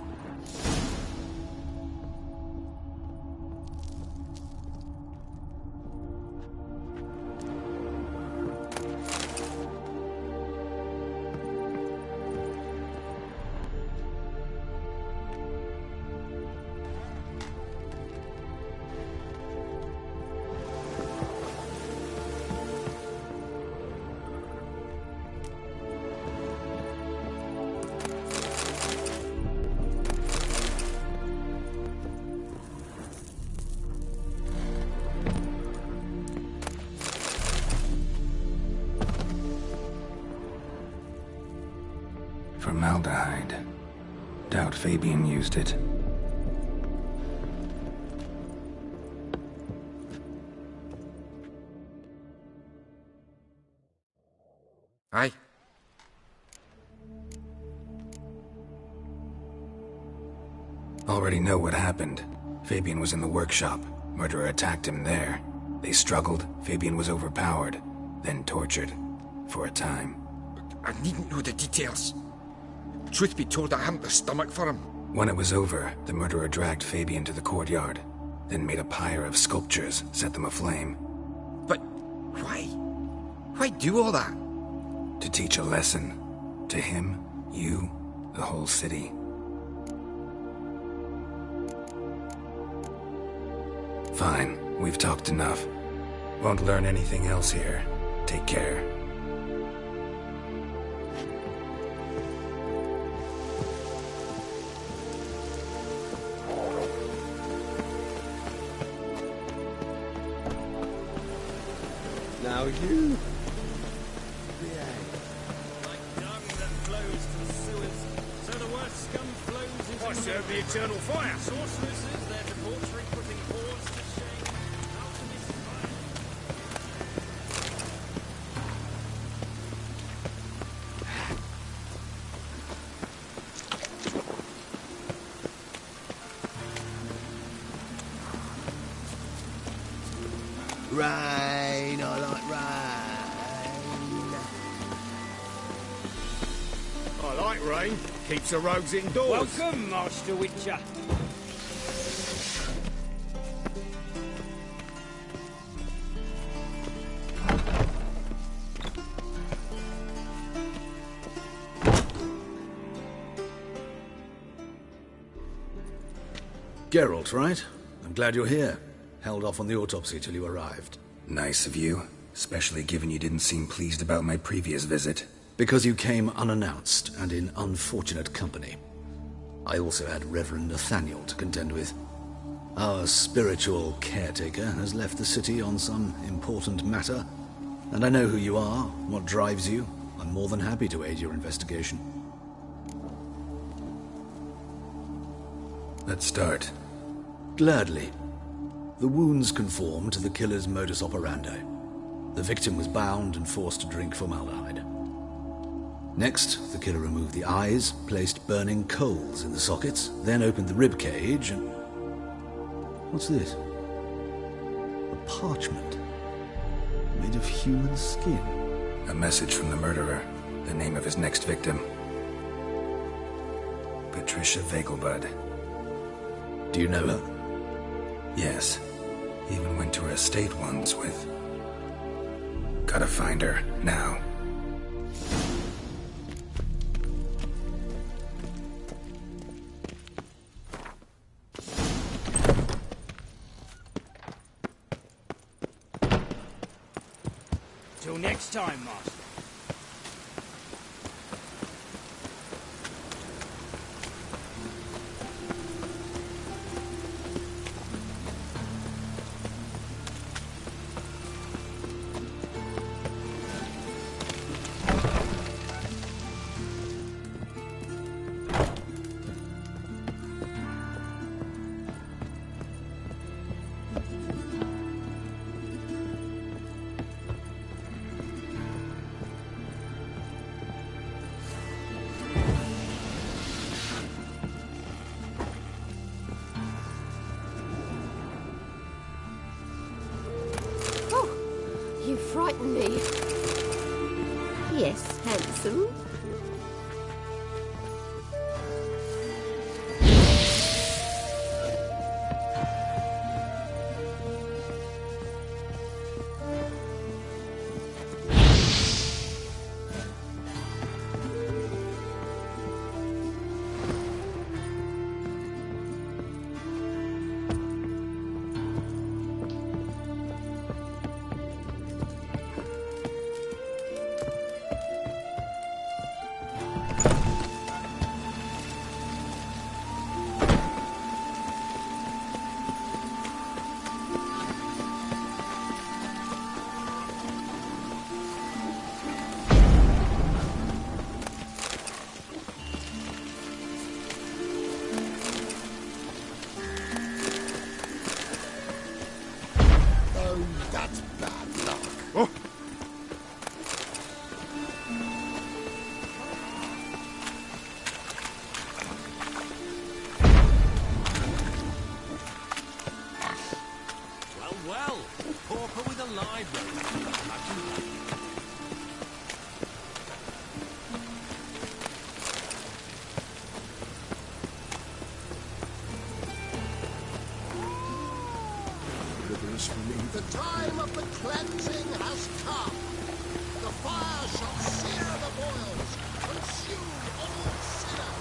Formaldehyde. Doubt Fabian used it. Aye. Already know what happened. Fabian was in the workshop. Murderer attacked him there. They struggled. Fabian was overpowered, then tortured. For a time. I needn't know the details. Truth be told, I haven't the stomach for him. When it was over, the murderer dragged Fabian to the courtyard, then made a pyre of sculptures, set them aflame. But why? Why do all that? To teach a lesson. To him, you, the whole city. Fine, we've talked enough. Won't learn anything else here. Take care. Now you... Like dung that flows to the sewers, so the worst scum flows into... I serve the eternal fire. Sorceresses, their debauchery putting whores to shame. Alchemists Rain, I like rain. I like rain. Keeps the rogues indoors. Welcome, Master Witcher. Geralt, right? I'm glad you're here. Held off on the autopsy till you arrived. Nice of you, especially given you didn't seem pleased about my previous visit. Because you came unannounced and in unfortunate company. I also had Reverend Nathaniel to contend with. Our spiritual caretaker has left the city on some important matter, and I know who you are, what drives you. I'm more than happy to aid your investigation. Let's start. Gladly. The wounds conform to the killer's modus operandi. The victim was bound and forced to drink formaldehyde. Next, the killer removed the eyes, placed burning coals in the sockets, then opened the rib cage and... What's this? A parchment. Made of human skin. A message from the murderer. The name of his next victim. Patricia Vegelbud. Do you know her? Yes. Even went to her estate once with... Gotta find her, now. Till next time, Master. You frighten me. Yes, handsome. library. The time of the cleansing has come. The fire shall sear the boils, consume all sinner.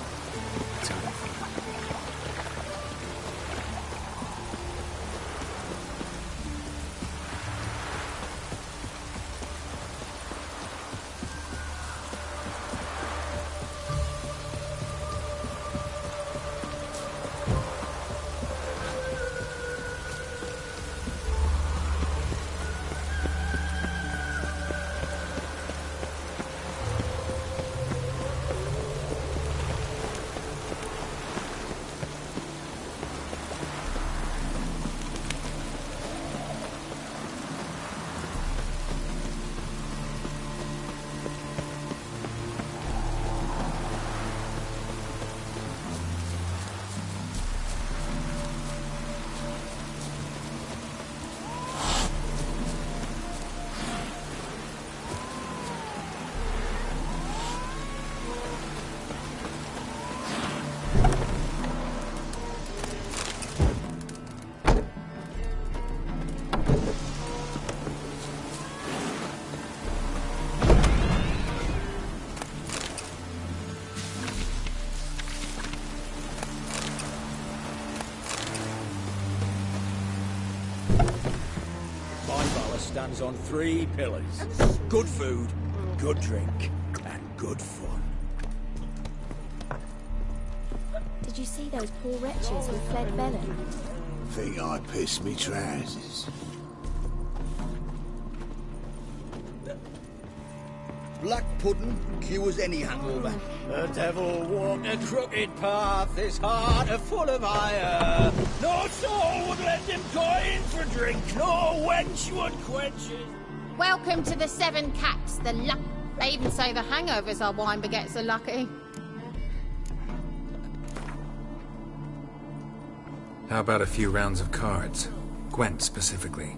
Stands on 3 pillars. Good food, good drink, and good fun. Did you see those poor wretches who fled Belen? Think I pissed me trousers. Black pudding cures any hangover. The devil walked a crooked path, his heart a full of ire. No soul would let him go in for drink, no wench would quench it. Welcome to the Seven Cats, the luck. They even say the hangovers our wine begets are lucky. How about a few rounds of cards? Gwent specifically.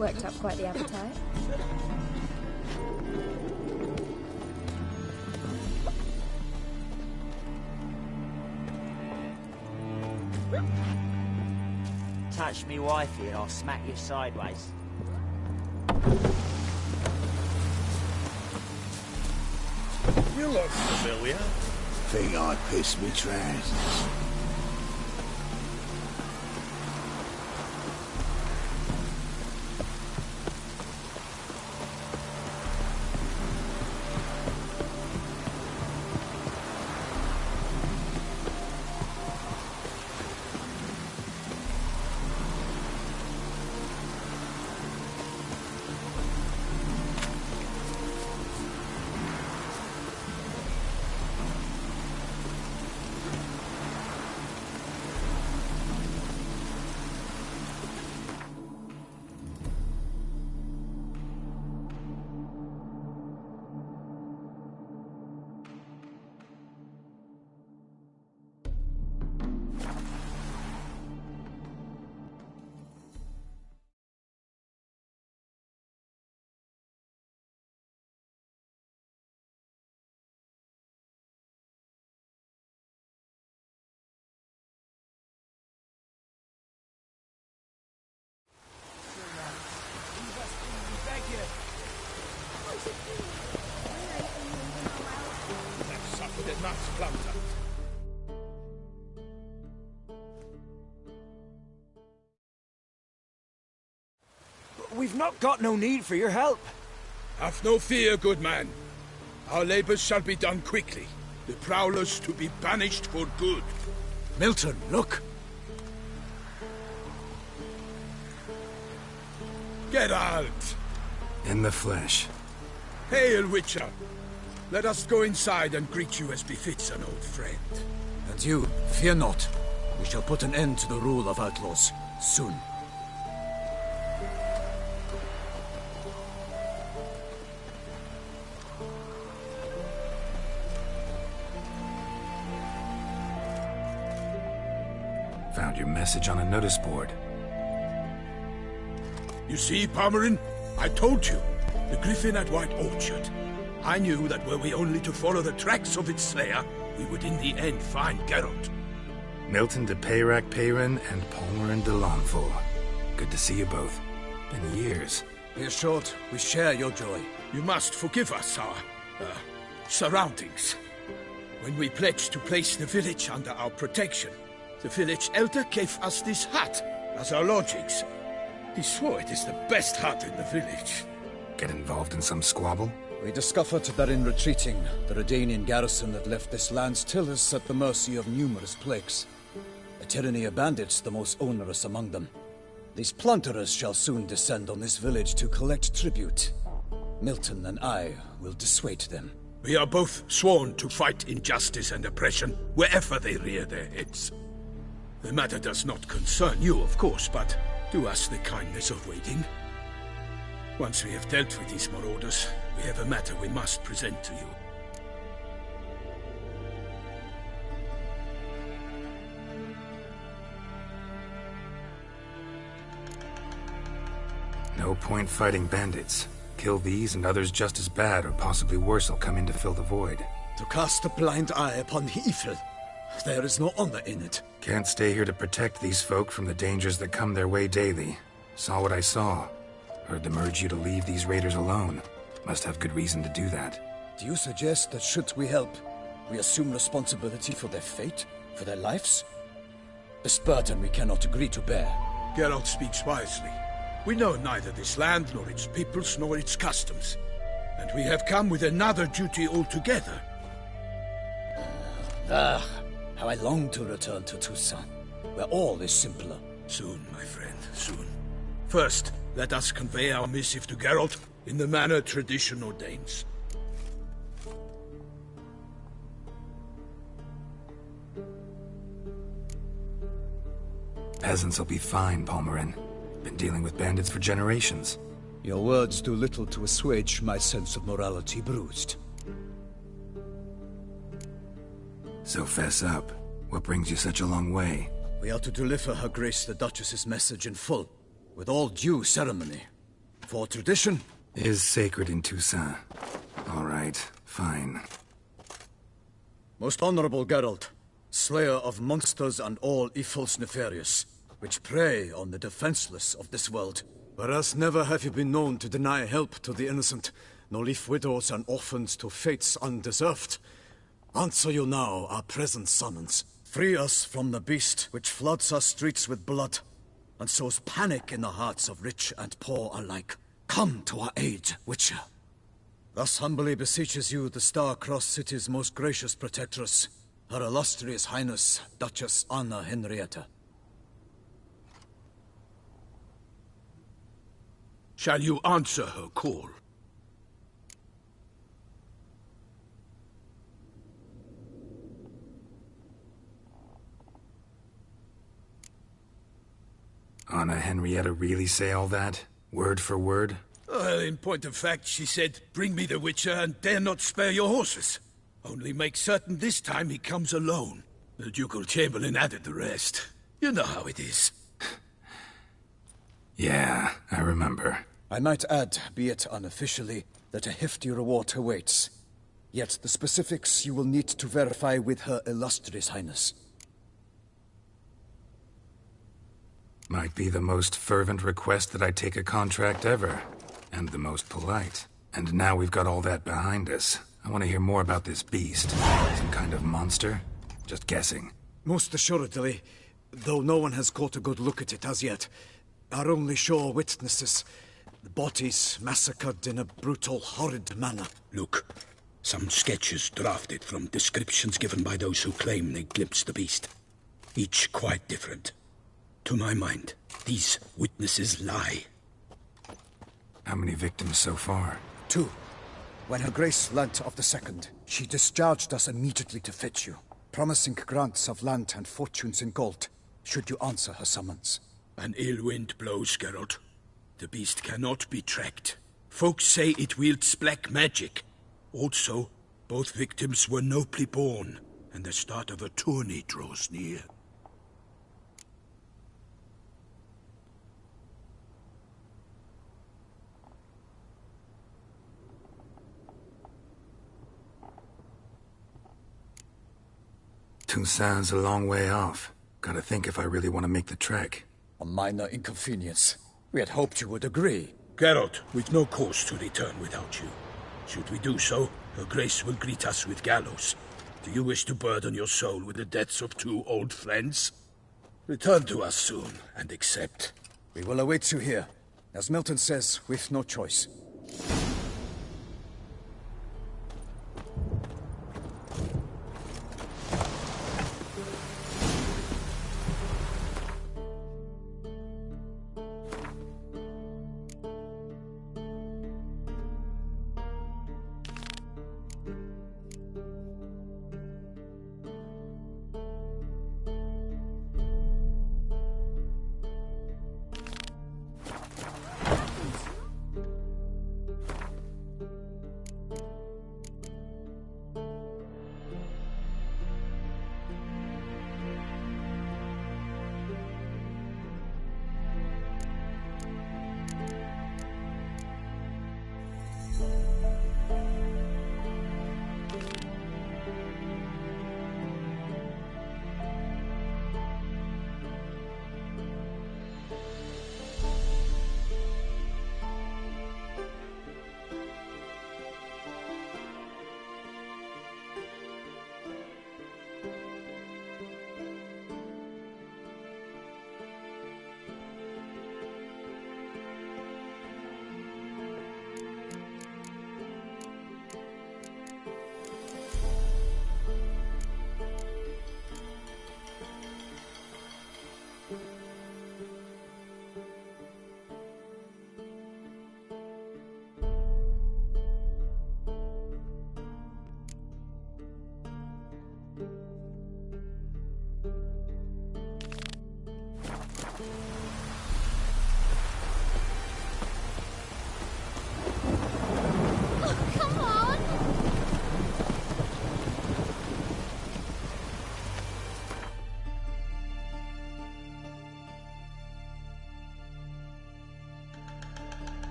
Worked up quite the appetite. Touch me wifey and I'll smack you sideways. You look familiar. Think I pissed me trousers. That suffered a nuts planter. We've not got no need for your help. Have no fear, good man. Our labors shall be done quickly. The prowlers to be banished for good. Milton, look! Geralt! In the flesh. Hail, Witcher! Let us go inside and greet you as befits an old friend. And you, fear not. We shall put an end to the rule of outlaws, soon. Found your message on a notice board. You see, Palmerin? I told you. The griffin at White Orchard. I knew that were we only to follow the tracks of its slayer, we would in the end find Geralt. Milton de Peyrac Peyran and Palmerin de Lanfort. Good to see you both. Been years. Be assured, we share your joy. You must forgive us our surroundings. When we pledged to place the village under our protection, the village elder gave us this hut as our lodgings. He swore it is the best hut in the village. Get involved in some squabble? We discovered that in retreating, the Redanian garrison had left this land's tillers at the mercy of numerous plagues. A tyranny of bandits, the most onerous among them. These plunderers shall soon descend on this village to collect tribute. Milton and I will dissuade them. We are both sworn to fight injustice and oppression wherever they rear their heads. The matter does not concern you, of course, but do us the kindness of waiting. Once we have dealt with these marauders, we have a matter we must present to you. No point fighting bandits. Kill these and others just as bad or possibly worse will come in to fill the void. To cast a blind eye upon the evil. There is no honor in it. Can't stay here to protect these folk from the dangers that come their way daily. Saw what I saw. Heard them urge you to leave these raiders alone. Must have good reason to do that. Do you suggest that should we help, we assume responsibility for their fate, for their lives? This burden we cannot agree to bear. Geralt speaks wisely. We know neither this land, nor its peoples, nor its customs. And we have come with another duty altogether. How I long to return to Toussaint, where all is simpler. Soon, my friend, soon. First, let us convey our missive to Geralt in the manner tradition ordains. Peasants will be fine, Palmerin. Been dealing with bandits for generations. Your words do little to assuage my sense of morality bruised. So fess up. What brings you such a long way? We are to deliver Her Grace the Duchess's message in full, with all due ceremony. For tradition is sacred in Toussaint. All right, fine. Most honorable Geralt, slayer of monsters and all evils nefarious, which prey on the defenseless of this world. Whereas never have you been known to deny help to the innocent, nor leave widows and orphans to fates undeserved. Answer you now our present summons. Free us from the beast which floods our streets with blood, and sows panic in the hearts of rich and poor alike. Come to our aid, Witcher. Thus humbly beseeches you the Star-Crossed City's most gracious protectress, Her Illustrious Highness, Duchess Anna Henrietta. Shall you answer her call? Anna Henrietta really say all that? Word for word? In point of fact, she said, bring me the Witcher and dare not spare your horses. Only make certain this time he comes alone. The Ducal Chamberlain added the rest. You know how it is. Yeah, I remember. I might add, be it unofficially, that a hefty reward awaits. Yet the specifics you will need to verify with Her Illustrious Highness. Might be the most fervent request that I take a contract ever. And the most polite. And now we've got all that behind us. I want to hear more about this beast. Some kind of monster? Just guessing. Most assuredly, though no one has caught a good look at it as yet. Our only sure witnesses. The bodies massacred in a brutal, horrid manner. Look, some sketches drafted from descriptions given by those who claim they glimpsed the beast. Each quite different. To my mind, these witnesses lie. How many victims so far? 2. When Her Grace learnt of the second, she discharged us immediately to fetch you, promising grants of land and fortunes in gold, should you answer her summons. An ill wind blows, Geralt. The beast cannot be tracked. Folks say it wields black magic. Also, both victims were nobly born, and the start of a tourney draws near. Toussaint's a long way off. Gotta think if I really want to make the trek. A minor inconvenience. We had hoped you would agree. Geralt, we've no course to return without you. Should we do so, Her Grace will greet us with gallows. Do you wish to burden your soul with the deaths of 2 old friends? Return to us soon, and accept. We will await you here. As Milton says, we've no choice.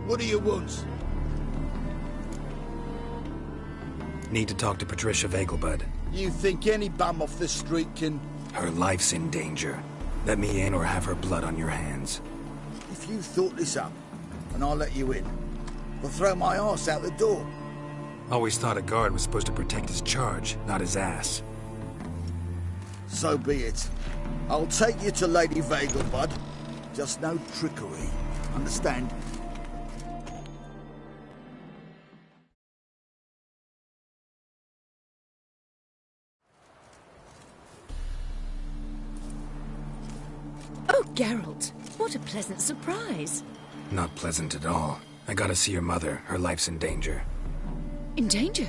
What do you want? Need to talk to Patricia Vegelbud. You think any bum off the street can... Her life's in danger. Let me in or have her blood on your hands. If you thought this up, and I'll let you in, I'll throw my arse out the door. Always thought a guard was supposed to protect his charge, not his ass. So be it. I'll take you to Lady Vegelbud. Just no trickery. Understand? Oh, Geralt, what a pleasant surprise. Not pleasant at all. I gotta see your mother. Her life's in danger. In danger?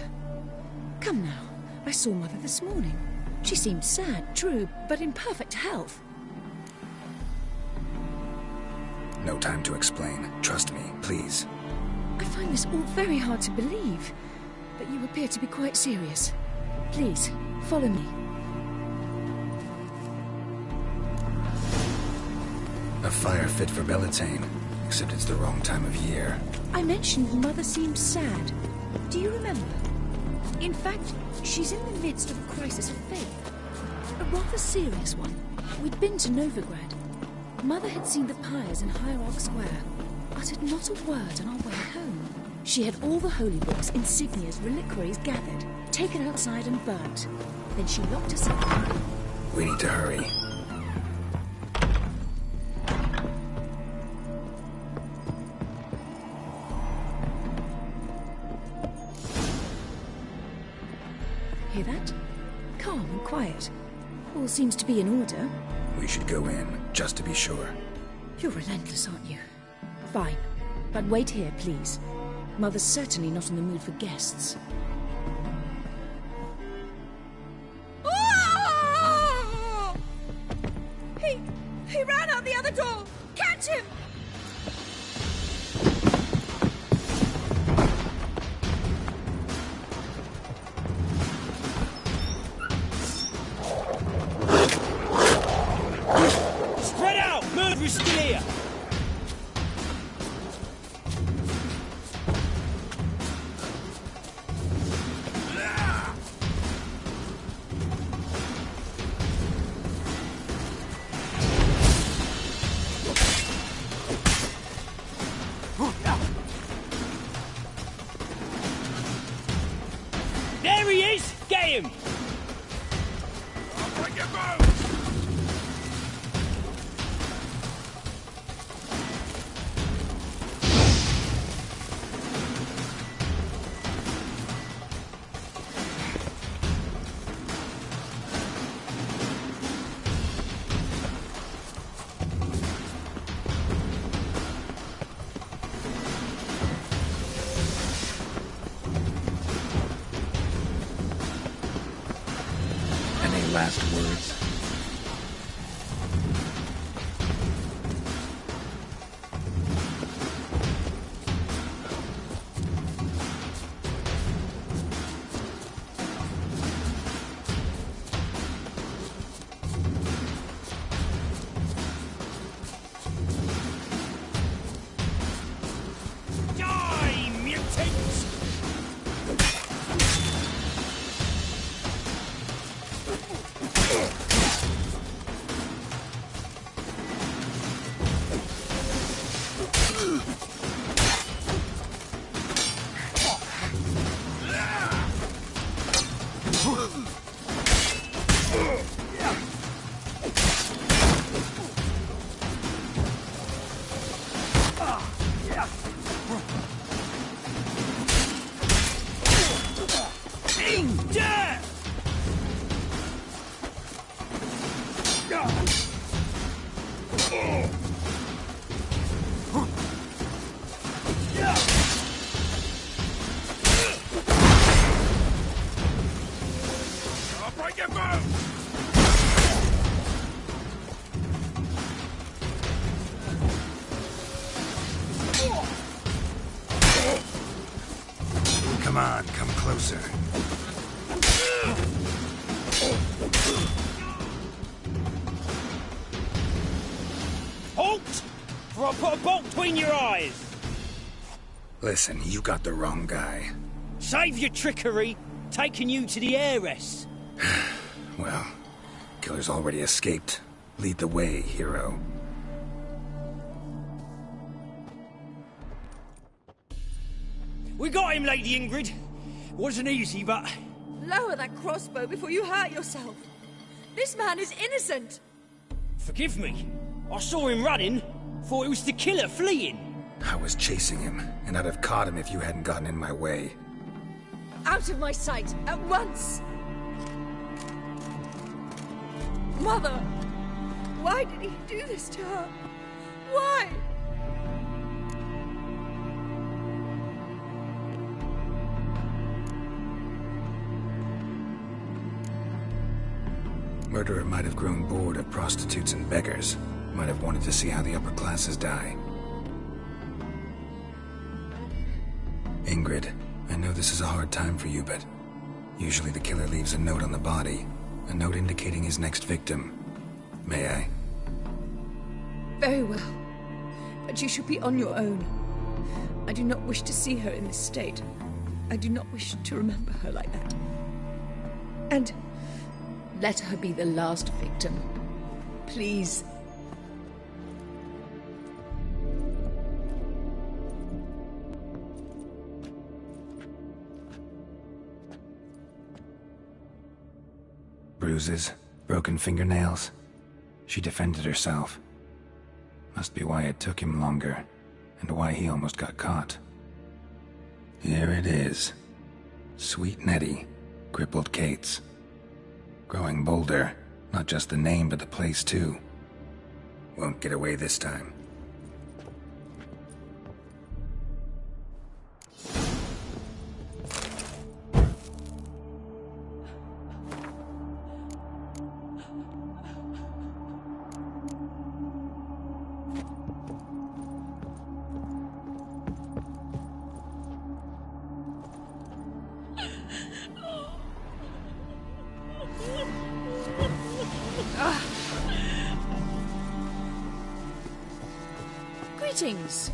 Come now. I saw Mother this morning. She seemed sad, true, but in perfect health. No time to explain. Trust me, please. I find this all very hard to believe, but you appear to be quite serious. Please, follow me. A fire fit for Bellatane, except it's the wrong time of year. I mentioned Mother seemed sad. Do you remember? In fact, she's in the midst of a crisis of faith. A rather serious one. We'd been to Novigrad. Mother had seen the pyres in Hierarch Square, uttered not a word on our way home. She had all the holy books, insignias, reliquaries gathered, taken outside and burnt. Then she locked herself in. We need to hurry. Hear that? Calm and quiet. All seems to be in order. We should go in, just to be sure. You're relentless, aren't you? Fine. But wait here, please. Mother's certainly not in the mood for guests. Oh! He ran out the other door! Catch him! Spread out! Murderer's still here! There he is! Get him! I'll break your bones! Any last words? Die, mutants! Death! I'll break your bones! Come on, come closer. Halt! Or I'll put a bolt between your eyes! Listen, you got the wrong guy. Save your trickery, taking you to the heiress. Well, killer's already escaped. Lead the way, hero. We got him, Lady Ingrid. Wasn't easy, but... Lower that crossbow before you hurt yourself. This man is innocent. Forgive me. I saw him running. Thought it was the killer fleeing. I was chasing him, and I'd have caught him if you hadn't gotten in my way. Out of my sight, at once! Mother! Why did he do this to her? Why? Murderer might have grown bored of prostitutes and beggars. Might have wanted to see how the upper classes die. Ingrid, I know this is a hard time for you, but usually the killer leaves a note on the body. A note indicating his next victim. May I? Very well. But you should be on your own. I do not wish to see her in this state. I do not wish to remember her like that. And let her be the last victim. Please. Bruises, broken fingernails. She defended herself. Must be why it took him longer, and why he almost got caught. Here it is. Sweet Nettie, crippled Kate's. Growing bolder, not just the name but the place too. Won't get away this time. Greetings.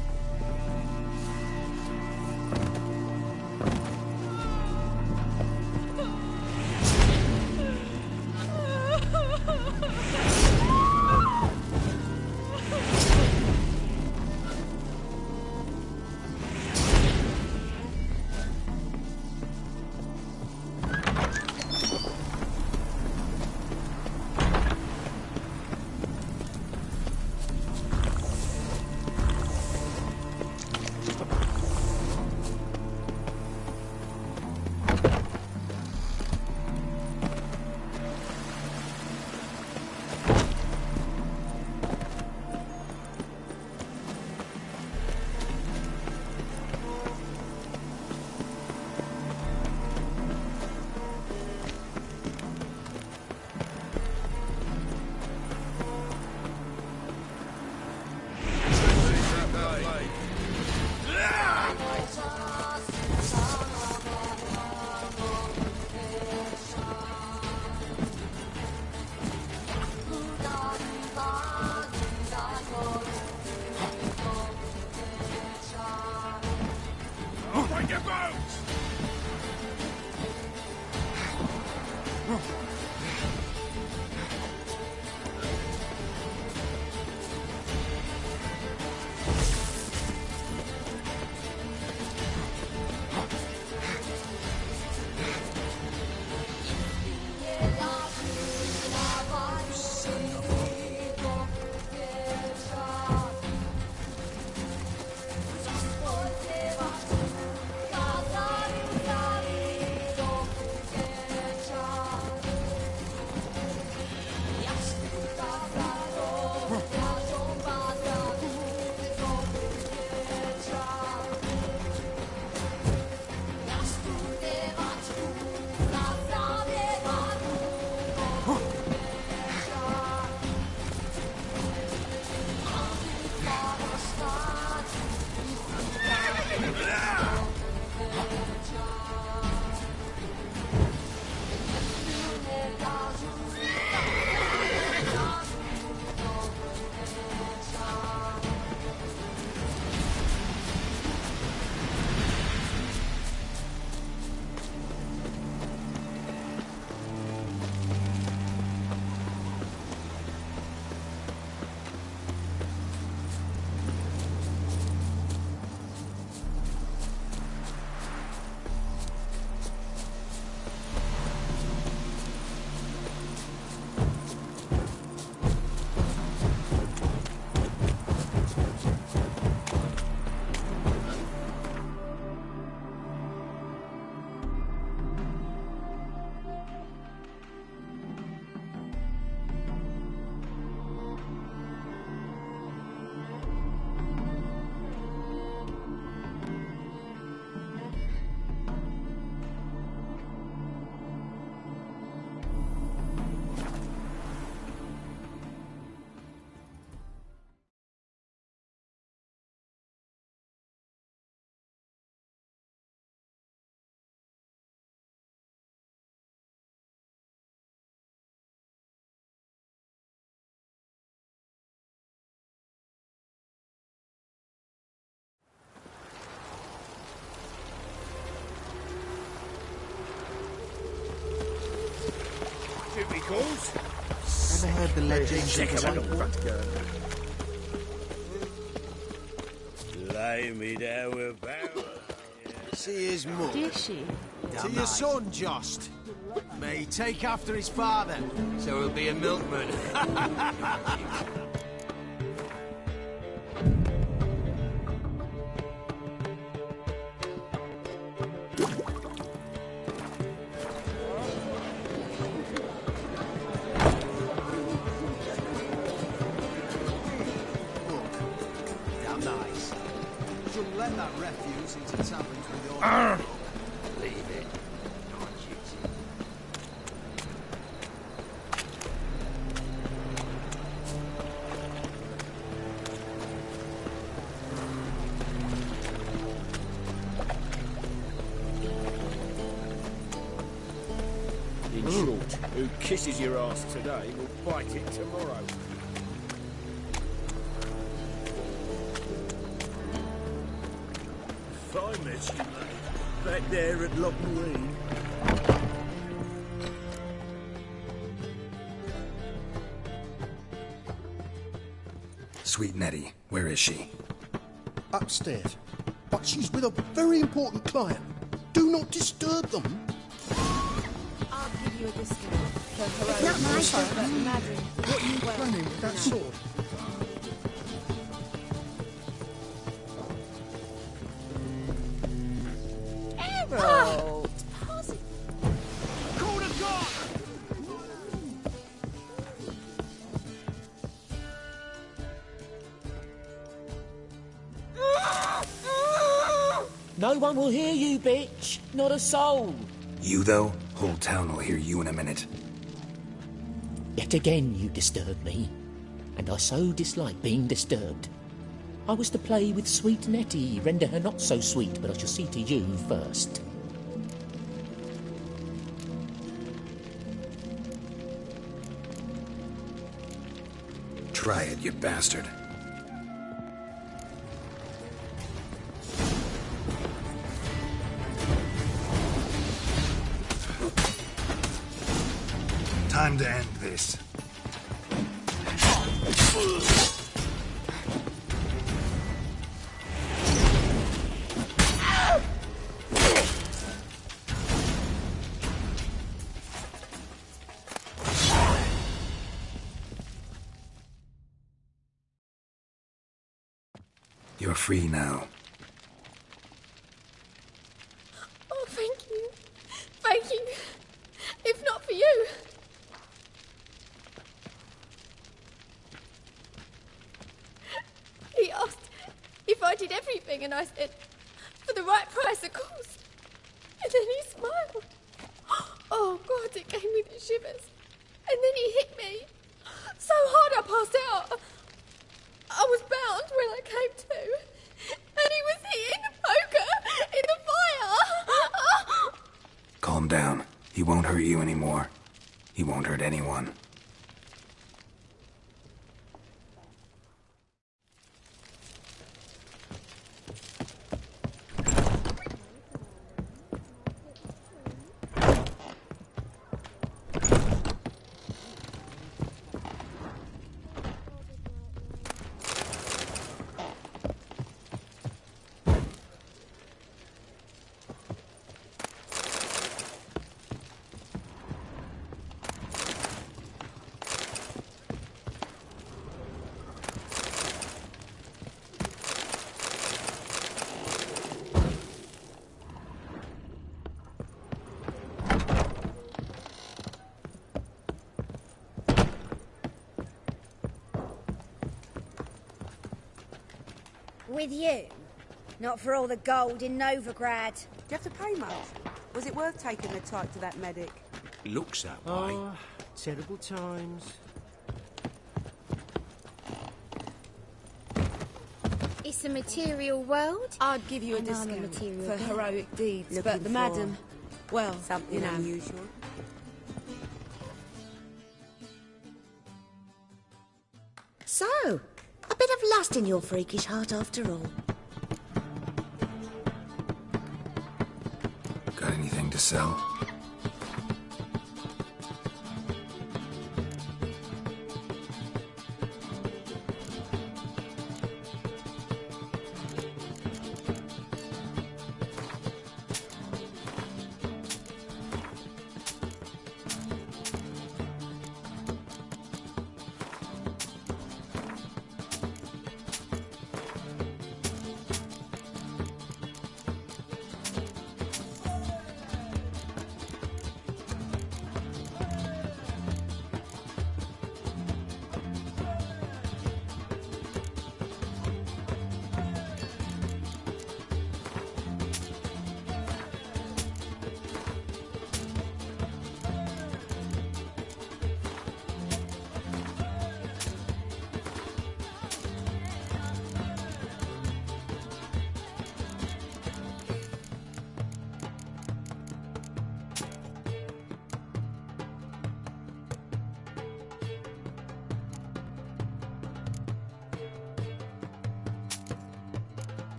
the legends Check of him the out. Lay me down with power. See his mother. Did she? To your son, Jost. May take after his father, so he'll be a milkman. Damn nice. Shouldn't let that refuse into taverns with your... Leave it. In short, who kisses your ass today will bite it tomorrow. Fine mess you made. Back there at Loch Marine. Sweet Nettie, where is she? Upstairs. But she's with a very important client. Do not disturb them. I'll give you a discount. It's not my fault. But madam, What are you planning with that sword? Harold! Call the guard! No one will hear you, bitch. Not a soul. You, though? Whole town will hear you in a minute. Yet again you disturb me, and I so dislike being disturbed. I was to play with sweet Nettie, render her not so sweet, but I shall see to you first. Try it, you bastard. Time to end this. You're free now. Oh, thank you. Thank you. If not for you. He asked if I did everything, and I said, for the right price, of course. And then he smiled. Oh, God, it gave me the shivers. And then he hit me so hard I passed out. I was bound when I came to. And he was hitting the poker in the fire. Calm down. He won't hurt you anymore. He won't hurt anyone. With you? Not for all the gold in Novigrad. Do you have to pay much? Was it worth taking the type to that medic? Looks that way. Oh, terrible times. It's a material world. I'd give you a And I'm a discount material for girl. heroic deeds, Looking but the for madam, well, something you know. unusual. So, a bit of lust in your freakish heart after all. Got anything to sell?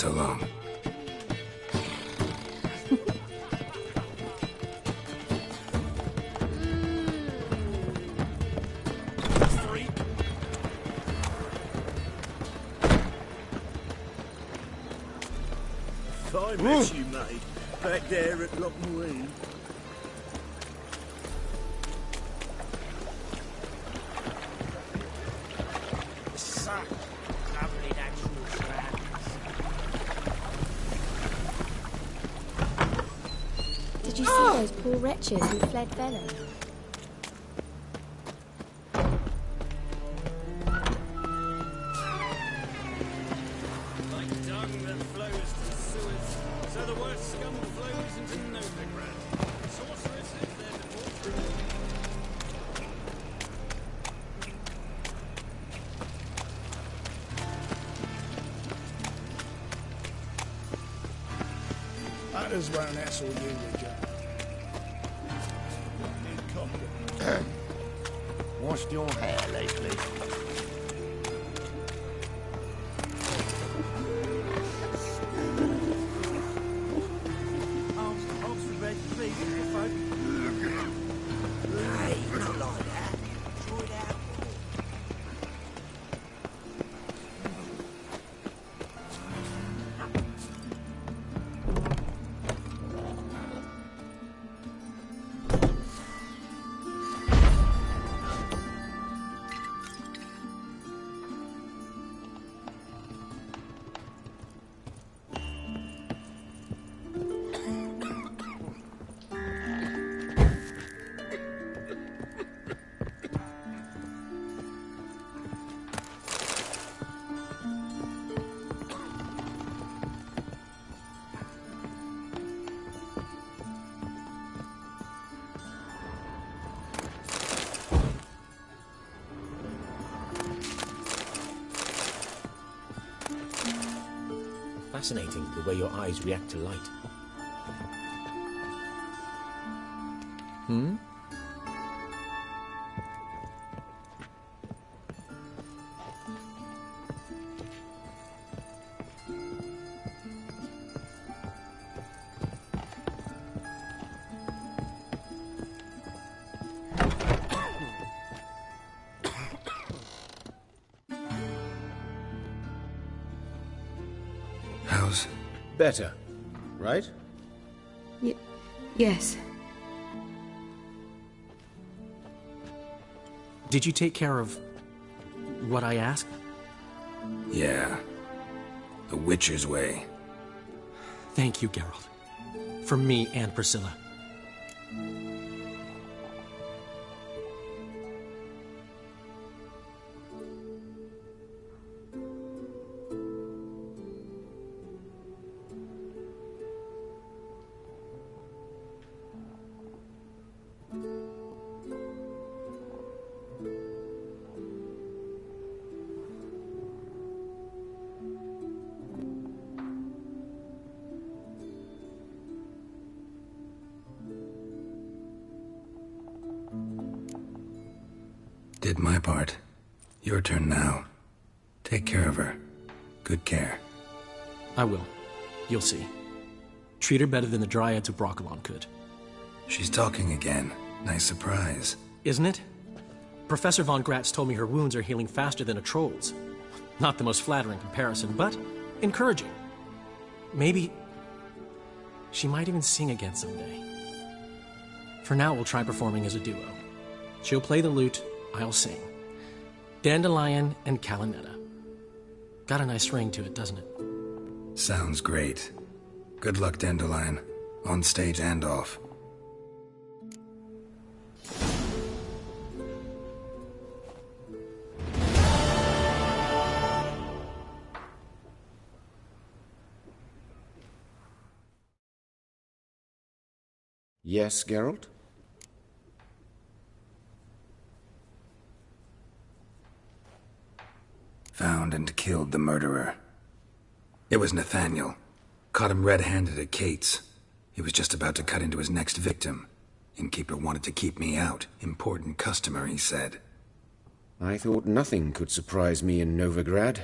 so long. Fine mess you made back there at Loch Marine. Such lovely natural surroundings. Did you see those poor wretches who fled Velen? Like dung that flows to sewers, so the worst scum flows into Novigrad. Sorceresses, their debauchery. Others won't hassle you, Wicher. Incompetent. Washed your hair lately? Red, please, hey, not like that. Throw it out. Fascinating the way your eyes react to light. Hmm? How's... Better, right? Yes. Did you take care of what I asked? Yeah. The Witcher's way. Thank you, Geralt. For me and Priscilla. Did my part. Your turn now. Take care of her. Good care. I will. You'll see. Treat her better than the Dryads of Broccolon could. She's talking again. Nice surprise. Isn't it? Professor von Gratz told me her wounds are healing faster than a troll's. Not the most flattering comparison, but encouraging. Maybe she might even sing again someday. For now, we'll try performing as a duo. She'll play the lute, I'll sing. Dandelion and Calinetta. Got a nice ring to it, doesn't it? Sounds great. Good luck, Dandelion. On stage and off. Yes, Geralt? Found and killed the murderer. It was Nathaniel. Caught him red-handed at Kate's. He was just about to cut into his next victim. Innkeeper wanted to keep me out. Important customer, he said. I thought nothing could surprise me in Novigrad.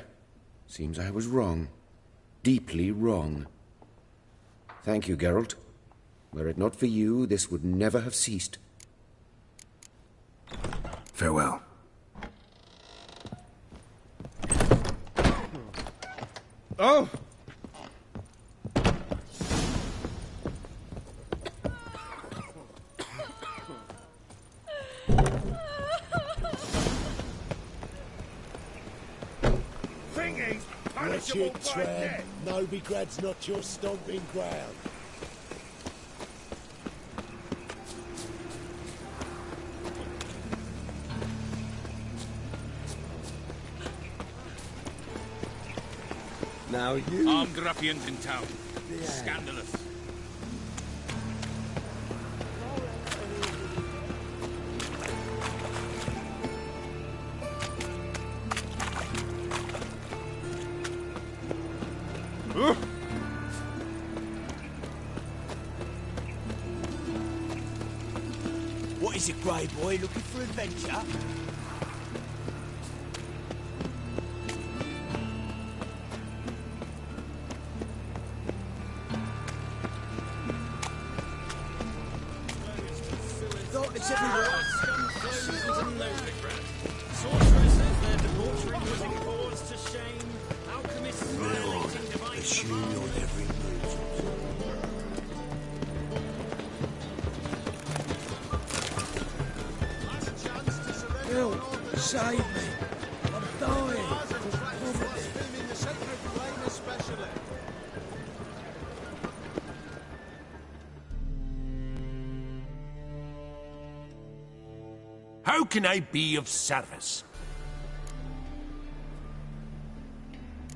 Seems I was wrong. deeply wrong. Thank you, Geralt. Were it not for you, this would never have ceased. Farewell. Oh! Thingy's punishable Wretched by tramp, death. Novigrad's not your stomping ground. Now you... Armed ruffians in town. Scandalous. What is it, Grey Boy? Looking for adventure? Darkness everywhere. Scum flows into Novigrad. Sorceresses, their debauchery putting paws to shame. Alchemists violating divine Assume your every move. Help! Save me! I'm dying! Poverty. How can I be of service?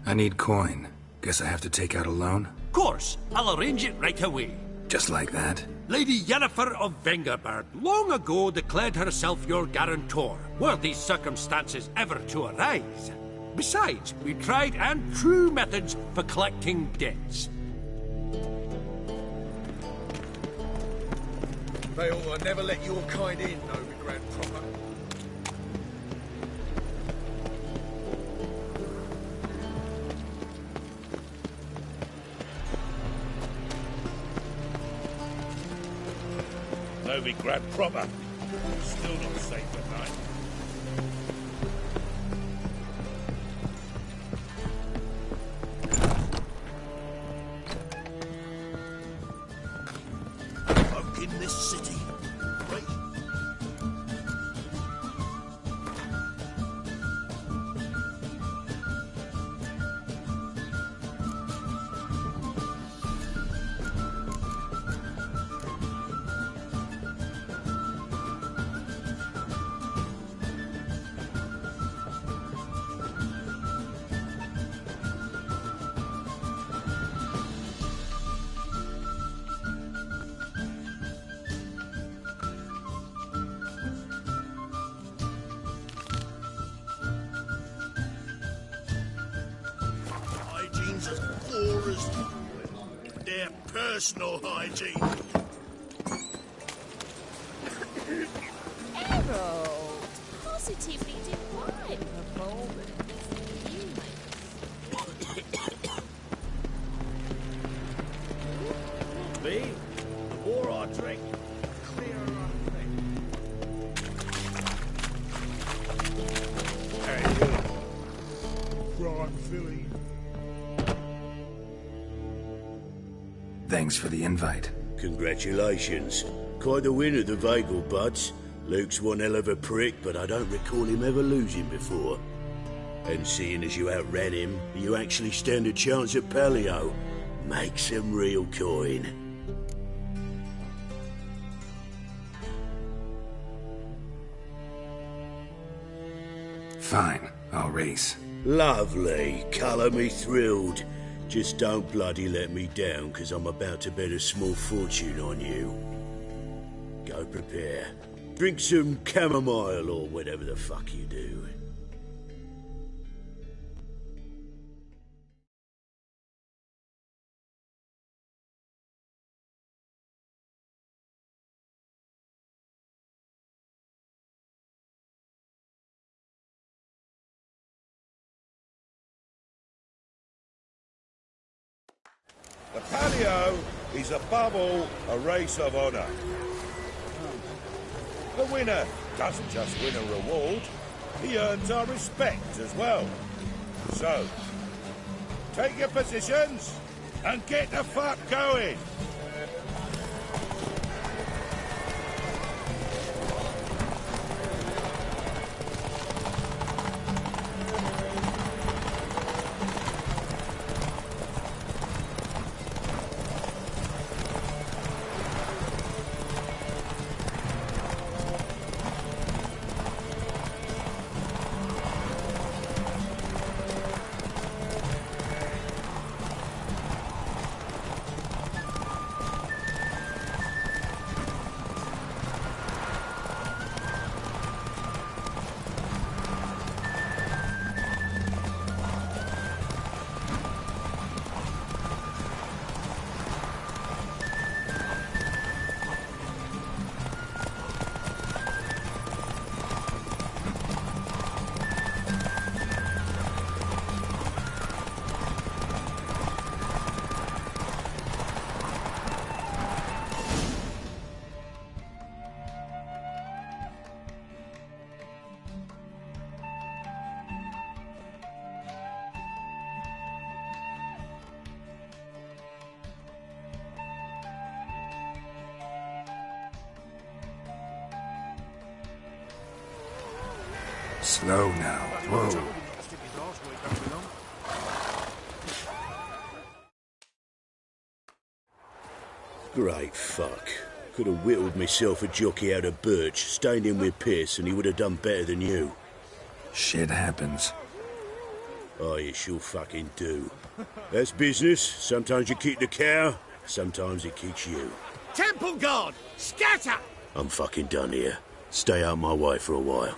I need coin. Guess I have to take out a loan? Of course, I'll arrange it right away. Just like that? Lady Yennefer of Vengerberg long ago declared herself your guarantor, were these circumstances ever to arise. Besides, we tried and true methods for collecting debts. They ought to never let your kind in, Novigrad proper. Novigrad proper. Still not safe at night. Folk in this city. Wait. Hygiene's as poor as their personal hygiene. Harold, positively divine performance. You Me? The more I drink, the clearer I think. Hey, Prime Philly. Thanks for the invite. Congratulations. Quite the winner, the Vagel Buds. Luke's one hell of a prick, but I don't recall him ever losing before. And seeing as you outran him, you actually stand a chance at Paleo. Make some real coin. Fine, I'll race. Lovely. Colour me thrilled. Just don't bloody let me down, 'cause I'm about to bet a small fortune on you. Go prepare. Drink some chamomile or whatever the fuck you do. The palio is above all a race of honour. The winner doesn't just win a reward, he earns our respect as well. So, take your positions and get the fuck going! Slow now. Whoa. Great fuck. Could have whittled myself a jockey out of birch, stained him with piss, and he would have done better than you. Shit happens. Oh, you sure fucking do. That's business. Sometimes you kick the cow, sometimes it kicks you. Temple Guard! Scatter! I'm fucking done here. Stay out my way for a while.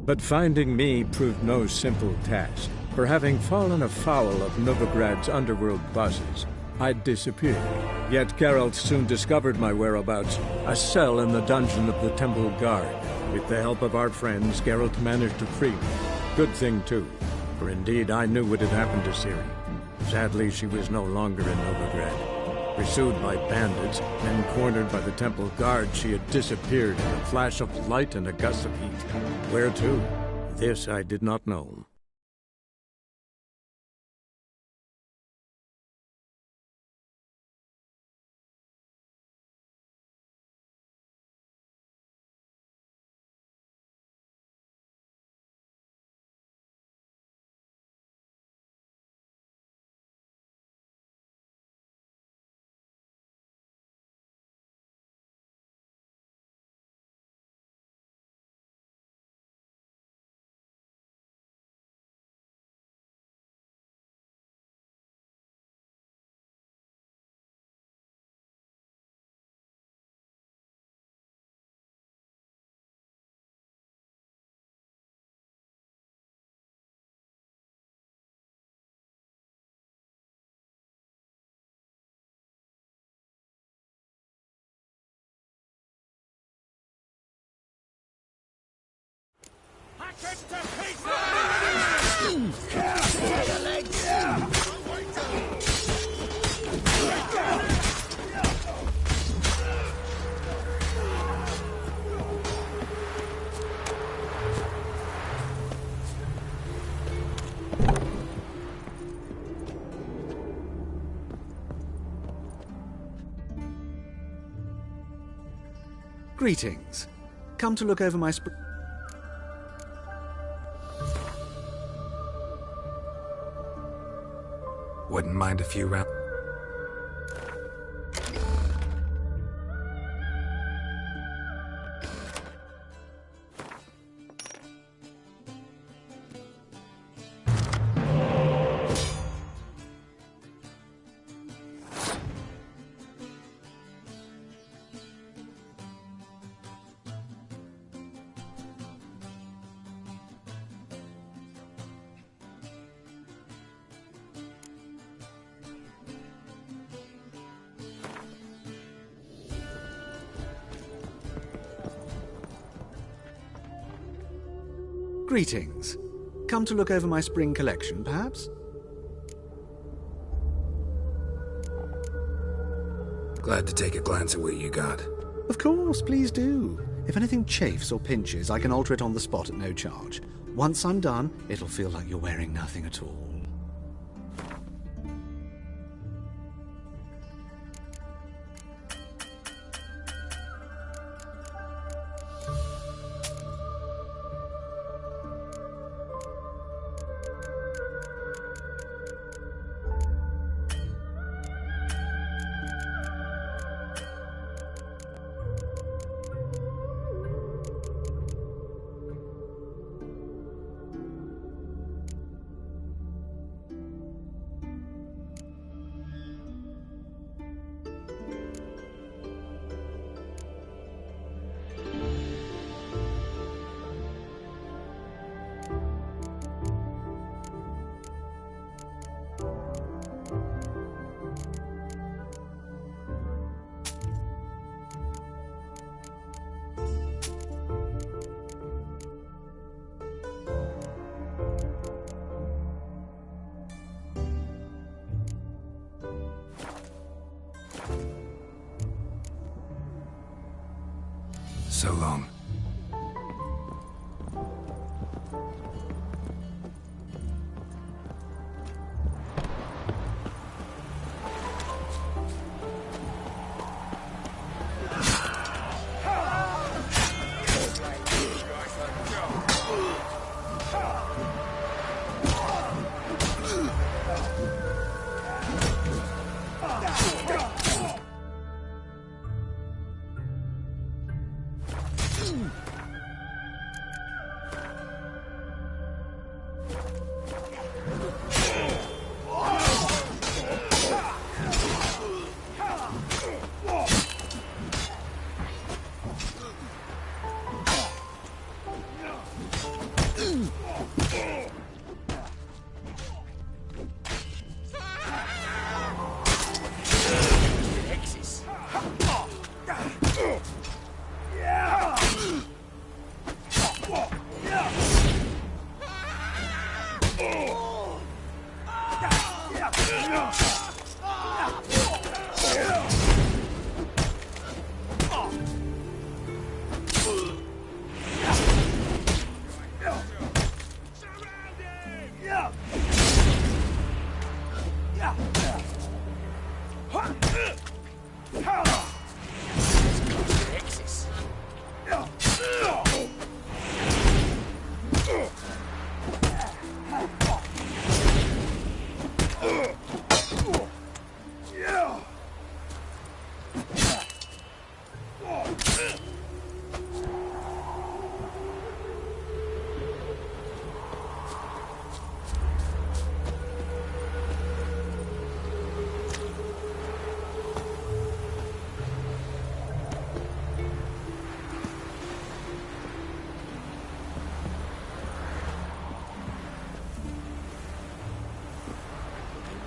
But finding me proved no simple task, for having fallen afoul of Novigrad's underworld bosses, I'd disappeared. Yet Geralt soon discovered my whereabouts, a cell in the dungeon of the Temple Guard. With the help of our friends, Geralt managed to free me. Good thing, too, for indeed I knew what had happened to Ciri. Sadly, she was no longer in Novigrad. Pursued by bandits, and cornered by the Temple Guard, she had disappeared in a flash of light and a gust of heat. Where to? This I did not know. Greetings. Come to look over my Wouldn't mind a few rounds. Greetings. Come to look over my spring collection, perhaps? Glad to take a glance at what you got. Of course, please do. If anything chafes or pinches, I can alter it on the spot at no charge. Once I'm done, it'll feel like you're wearing nothing at all. So long.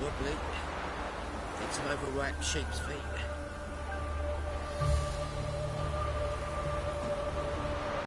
Wobbly. It's an overripe sheep's feet.